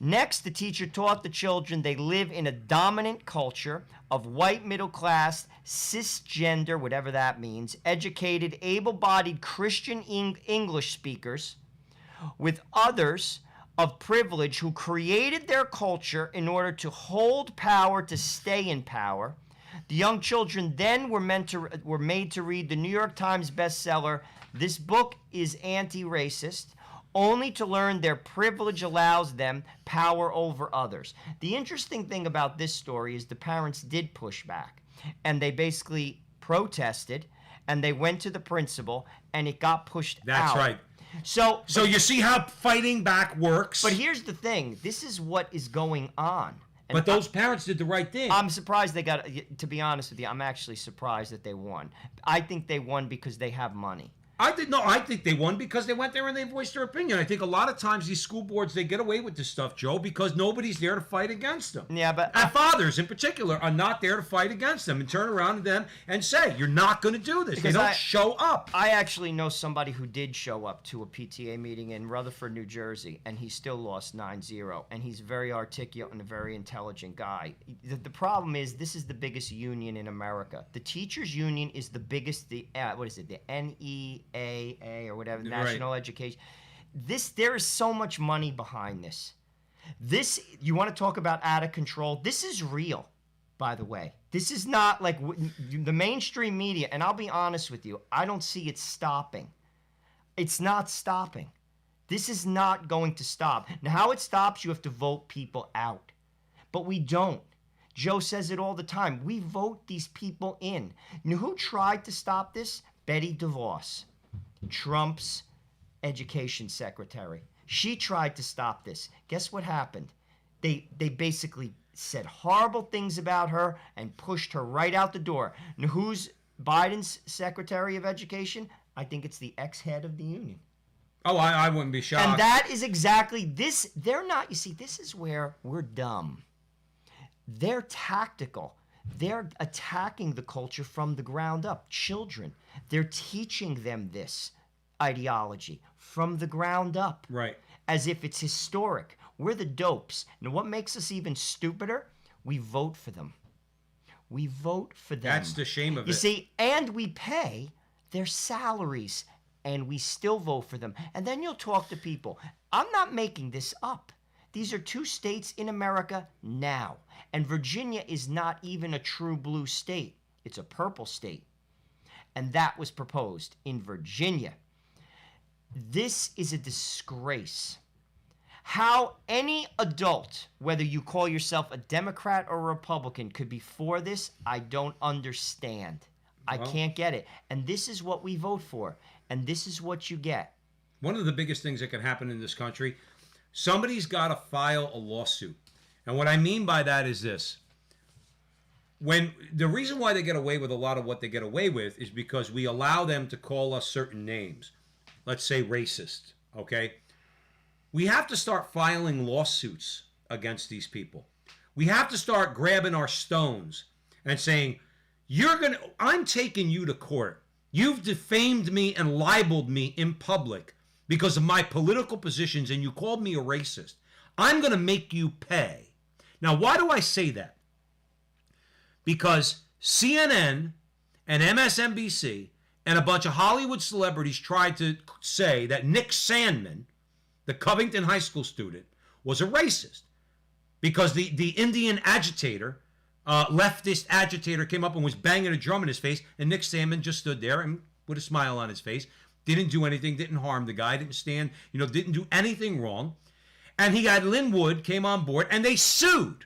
Next, the teacher taught the children they live in a dominant culture of white, middle class, cisgender, whatever that means, educated, able-bodied Christian English speakers with others of privilege who created their culture in order to hold power, to stay in power. The young children then were made to read the New York Times bestseller, This Book is Anti-Racist, only to learn their privilege allows them power over others. The interesting thing about this story is the parents did push back, and they basically protested, and they went to the principal, and it got pushed out. That's right. So you see how fighting back works. But here's the thing. This is what is going on. And but those parents did the right thing. I'm surprised they got, to be honest with you, I'm actually surprised that they won. I think they won because they have money. I think they won because they went there and they voiced their opinion. I think a lot of times these school boards, they get away with this stuff, Joe, because nobody's there to fight against them. Yeah, but and fathers in particular are not there to fight against them and turn around to them and say, you're not going to do this. They don't show up. I actually know somebody who did show up to a PTA meeting in Rutherford, New Jersey, and he still lost 9-0. And he's very articulate and a very intelligent guy. The problem is, this is the biggest union in America. The teachers union is the biggest, the NEAA or whatever, National Education. There is so much money behind this. You want to talk about out of control? This is real, by the way. This is not like the mainstream media, and I'll be honest with you, I don't see it stopping. It's not stopping. This is not going to stop. Now, how it stops, you have to vote people out. But we don't. Joe says it all the time. We vote these people in. You know who tried to stop this? Betty DeVos, Trump's education secretary. She tried to stop this. Guess what happened? They basically said horrible things about her and pushed her right out the door. Now, who's Biden's Secretary of Education? I think it's the ex-head of the union. Oh, I wouldn't be shocked. And that is exactly this. They're not, you see, this is where we're dumb. They're tactical. They're attacking the culture from the ground up. Children, they're teaching them this ideology from the ground up. Right. As if it's historic. We're the dopes. And what makes us even stupider? We vote for them. We vote for them. That's the shame of it. You see, and we pay their salaries, and we still vote for them. And then you'll talk to people. I'm not making this up. These are 2 states in America now. And Virginia is not even a true blue state. It's a purple state. And that was proposed in Virginia. This is a disgrace. How any adult, whether you call yourself a Democrat or a Republican, could be for this, I don't understand. I can't get it. And this is what we vote for. And this is what you get. One of the biggest things that can happen in this country, somebody's got to file a lawsuit. And what I mean by that is this. When the reason why they get away with a lot of what they get away with is because we allow them to call us certain names. Let's say racist, okay? We have to start filing lawsuits against these people. We have to start grabbing our stones and saying, I'm taking you to court. You've defamed me and libeled me in public because of my political positions, and you called me a racist. I'm going to make you pay. Now, why do I say that? Because CNN and MSNBC and a bunch of Hollywood celebrities tried to say that Nick Sandman, the Covington High School student, was a racist because the Indian agitator, leftist agitator, came up and was banging a drum in his face, and Nick Sandman just stood there and with a smile on his face, didn't do anything, didn't harm the guy, didn't stand, didn't do anything wrong. And he had Lynn Wood came on board, and they sued.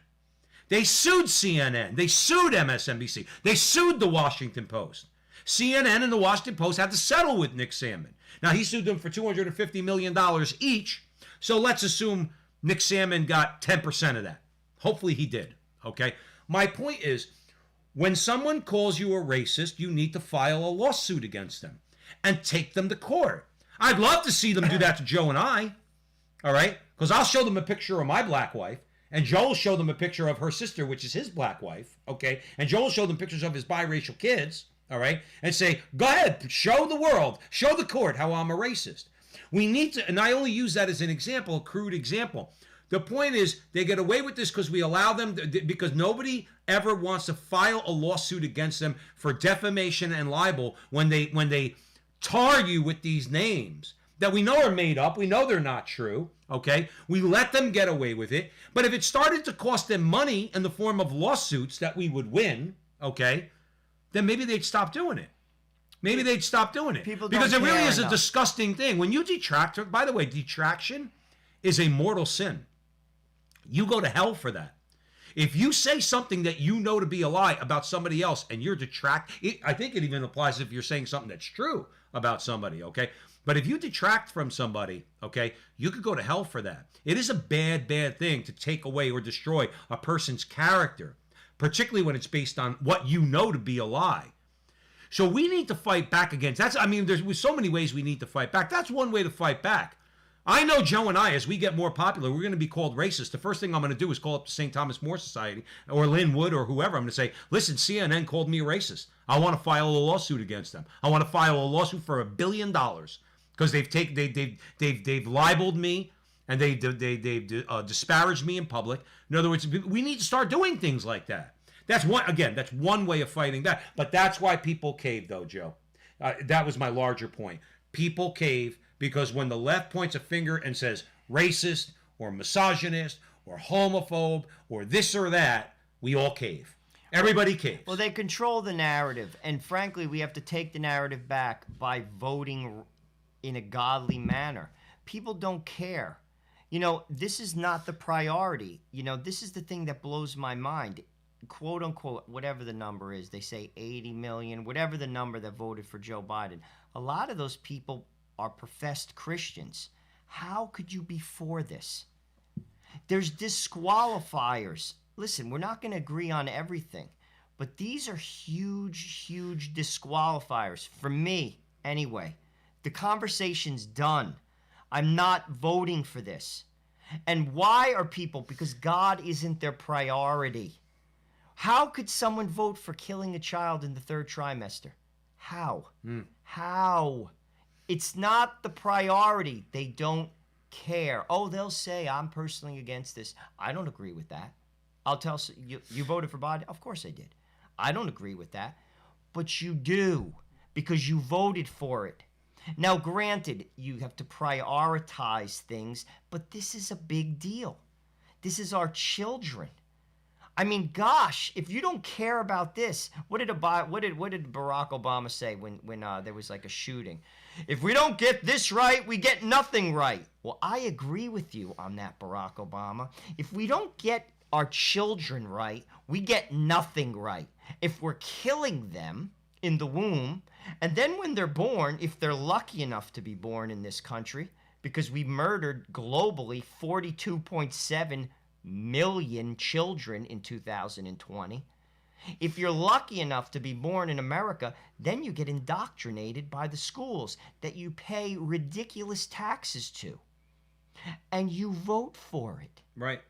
They sued CNN. They sued MSNBC. They sued the Washington Post. CNN and the Washington Post had to settle with Nick Sandman. Now, he sued them for $250 million each, so let's assume Nick Sandman got 10% of that. Hopefully he did, okay? My point is, when someone calls you a racist, you need to file a lawsuit against them and take them to court. I'd love to see them do that to Joe and I, all right? Because I'll show them a picture of my black wife, and Joe will show them a picture of her sister, which is his black wife, okay? And Joe will show them pictures of his biracial kids, all right? And say, go ahead, show the world, show the court how I'm a racist. We need to, and I only use that as an example, a crude example. The point is, they get away with this because we allow them, because nobody ever wants to file a lawsuit against them for defamation and libel when they tar you with these names that we know are made up, we know they're not true, okay? We let them get away with it. But if it started to cost them money in the form of lawsuits that we would win, okay, then maybe they'd stop doing it. maybe they'd stop doing it. People don't because it really care is a enough. disgusting thing. When you detract, by the way, detraction is a mortal sin. You go to hell for that. If you say something that you know to be a lie about somebody else and you're I think it even applies if you're saying something that's true about somebody, okay? But if you detract from somebody, okay, you could go to hell for that. It is a bad, bad thing to take away or destroy a person's character, particularly when it's based on what you know to be a lie. So we need to fight back against that. I mean, there's so many ways we need to fight back. That's one way to fight back. I know Joe and I, as we get more popular, we're going to be called racist. The first thing I'm going to do is call up the St. Thomas More Society or Lynn Wood or whoever. I'm going to say, listen, CNN called me a racist. I want to file a lawsuit against them. I want to file a lawsuit for $1 billion because they've libeled me and they've disparaged me in public. In other words, we need to start doing things like that. That's one way of fighting that. But that's why people cave, though, Joe. That was my larger point. People cave because when the left points a finger and says racist or misogynist or homophobe or this or that, we all cave. Everybody caves. Well, they control the narrative. And frankly, we have to take the narrative back by voting in a godly manner. People don't care. You know, this is not the priority. You know, this is the thing that blows my mind. Quote unquote, whatever the number is, they say 80 million, whatever the number that voted for Joe Biden. A lot of those people are professed Christians. How could you be for this? There's disqualifiers. Listen, we're not going to agree on everything, but these are huge, huge disqualifiers for me anyway. The conversation's done. I'm not voting for this. And why are people? Because God isn't their priority. How could someone vote for killing a child in the third trimester? How? How? It's not the priority. They don't care. Oh, they'll say, I'm personally against this. I don't agree with that. I'll tell you voted for Biden? Of course I did. I don't agree with that. But you do because you voted for it. Now, granted, you have to prioritize things, but this is a big deal. This is our children. I mean, gosh, if you don't care about this, what did Barack Obama say when there was like a shooting? If we don't get this right, we get nothing right. Well, I agree with you on that, Barack Obama. If we don't get our children right, we get nothing right. If we're killing them in the womb, and then when they're born, if they're lucky enough to be born in this country, because we murdered globally 42.7 million children in 2020. If you're lucky enough to be born in America, then you get indoctrinated by the schools that you pay ridiculous taxes to. And you vote for it. Right.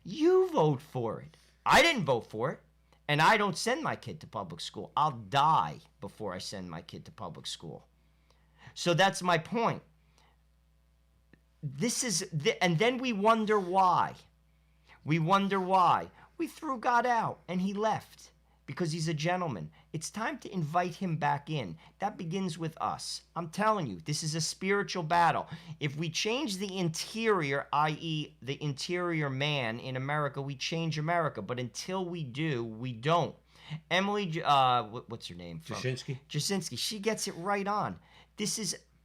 You vote for it. I didn't vote for it. And I don't send my kid to public school. I'll die before I send my kid to public school. So that's my point. And then we wonder why. We wonder why. We threw God out and he left because he's a gentleman. It's time to invite him back in. That begins with us. I'm telling you, this is a spiritual battle. If we change the interior, i.e. the interior man in America, we change America. But until we do, we don't. Emily, what's her name? Jasinski. She gets it right on.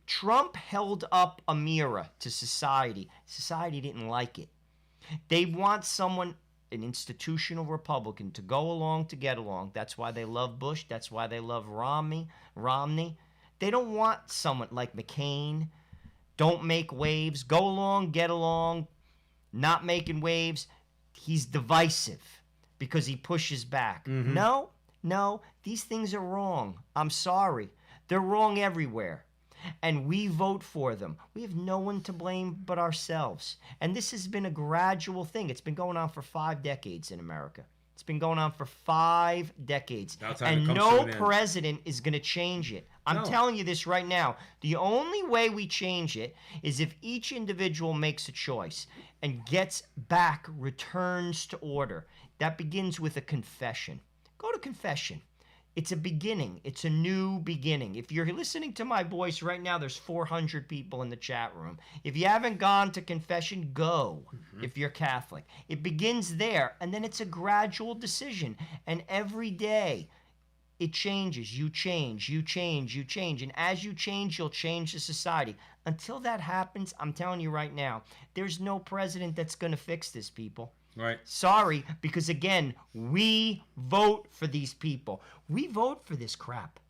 Trump held up a mirror to society. Society didn't like it. They want someone, an institutional Republican, to go along to get along. That's why they love Bush. That's why they love Romney. They don't want someone like McCain. Don't make waves. Go along, get along. Not making waves. He's divisive because he pushes back. Mm-hmm. No, these things are wrong. I'm sorry. They're wrong everywhere. And we vote for them. We have no one to blame but ourselves. And this has been a gradual thing. It's been going on for 5 decades in America. It's been going on for 5 decades. And no president is going to change it. I'm telling you this right now. The only way we change it is if each individual makes a choice and returns to order. That begins with a confession. Go to confession. It's a beginning. It's a new beginning. If you're listening to my voice right now, there's 400 people in the chat room. If you haven't gone to confession, go. Mm-hmm. If you're Catholic. It begins there, and then it's a gradual decision. And every day, it changes. You change, you change, you change. And as you change, you'll change the society. Until that happens, I'm telling you right now, there's no president that's going to fix this, people. Right. Sorry, because again, we vote for these people. We vote for this crap.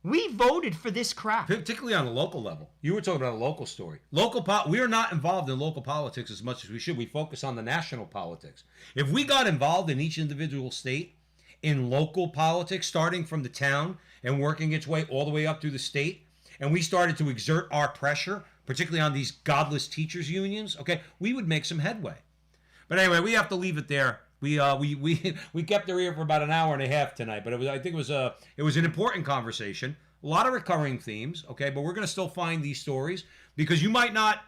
We voted for this crap. Particularly on the local level. You were talking about a local story. We are not involved in local politics as much as we should. We focus on the national politics. If we got involved in each individual state in local politics, starting from the town and working its way all the way up through the state, and we started to exert our pressure, particularly on these godless teachers unions, okay, we would make some headway. But anyway, we have to leave it there. We kept her here for about an hour and a half tonight, but I think it was an important conversation. A lot of recurring themes, okay, but we're going to still find these stories because you might not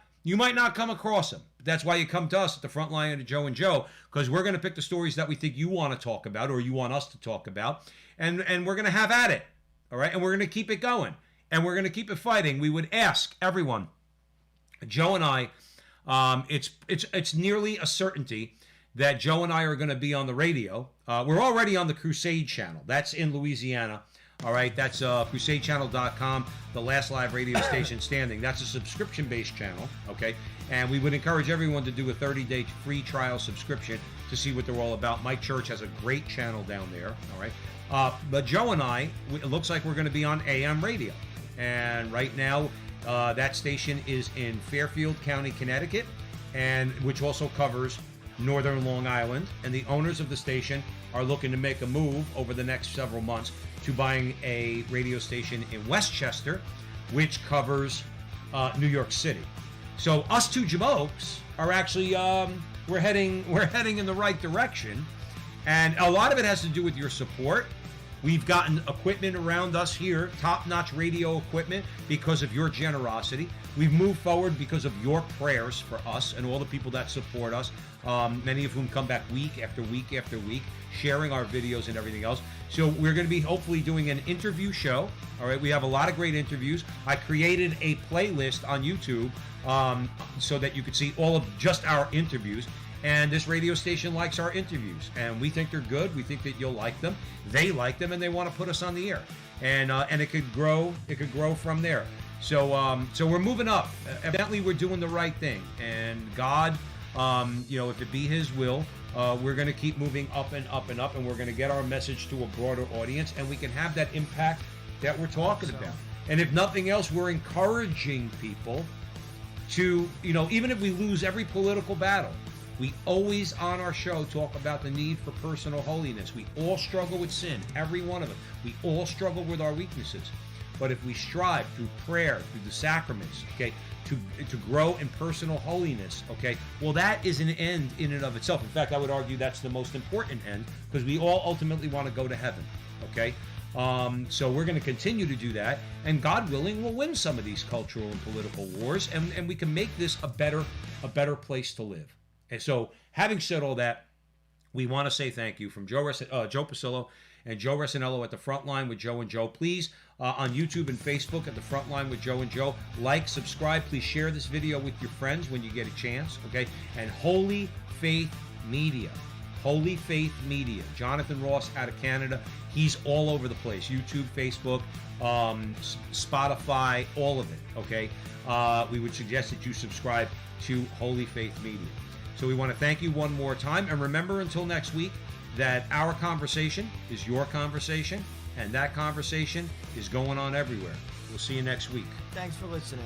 come across them. That's why you come to us at the Frontline of Joe and Joe, because we're going to pick the stories that we think you want to talk about or you want us to talk about, and we're going to have at it, all right, and we're going to keep it going, and we're going to keep it fighting. We would ask everyone, Joe and I, it's nearly a certainty that Joe and I are going to be on the radio. We're already on the Crusade channel. That's in Louisiana. All right, that's crusadechannel.com, the last live radio station standing. That's a subscription-based channel, okay? And we would encourage everyone to do a 30-day free trial subscription to see what they're all about. Mike Church has a great channel down there, all right? But Joe and I, it looks like we're going to be on AM radio. And right now, that station is in Fairfield County, Connecticut, and which also covers Northern Long Island, and the owners of the station are looking to make a move over the next several months to buying a radio station in Westchester, which covers New York City. So us two jamokes are actually we're heading in the right direction, and a lot of it has to do with your support. We've gotten equipment around us here, top-notch radio equipment, because of your generosity. We've moved forward because of your prayers for us and all the people that support us, many of whom come back week after week after week, sharing our videos and everything else. So we're going to be hopefully doing an interview show. All right, we have a lot of great interviews. I created a playlist on YouTube so that you could see all of just our interviews. And this radio station likes our interviews, and we think they're good. We think that you'll like them. They like them, and they want to put us on the air. And it could grow. It could grow from there. So we're moving up. Evidently, we're doing the right thing. And God, if it be His will, we're going to keep moving up and up and up, and we're going to get our message to a broader audience, and we can have that impact that we're talking about. And if nothing else, we're encouraging people to, even if we lose every political battle, we always on our show talk about the need for personal holiness. We all struggle with sin, every one of us. We all struggle with our weaknesses. But if we strive through prayer, through the sacraments, okay, to grow in personal holiness, okay, well, that is an end in and of itself. In fact, I would argue that's the most important end, because we all ultimately want to go to heaven, okay? So we're going to continue to do that, and God willing, we'll win some of these cultural and political wars, and we can make this a better place to live. And so, having said all that, we want to say thank you from Joe Pasillo and Joe Resinello at the Frontline with Joe and Joe. Please, on YouTube and Facebook at the Frontline with Joe and Joe, like, subscribe. Please share this video with your friends when you get a chance, okay? And Holy Faith Media. Holy Faith Media. Jonathan Ross out of Canada. He's all over the place. YouTube, Facebook, Spotify, all of it, okay? We would suggest that you subscribe to Holy Faith Media. So we want to thank you one more time. And remember, until next week, that our conversation is your conversation, and that conversation is going on everywhere. We'll see you next week. Thanks for listening.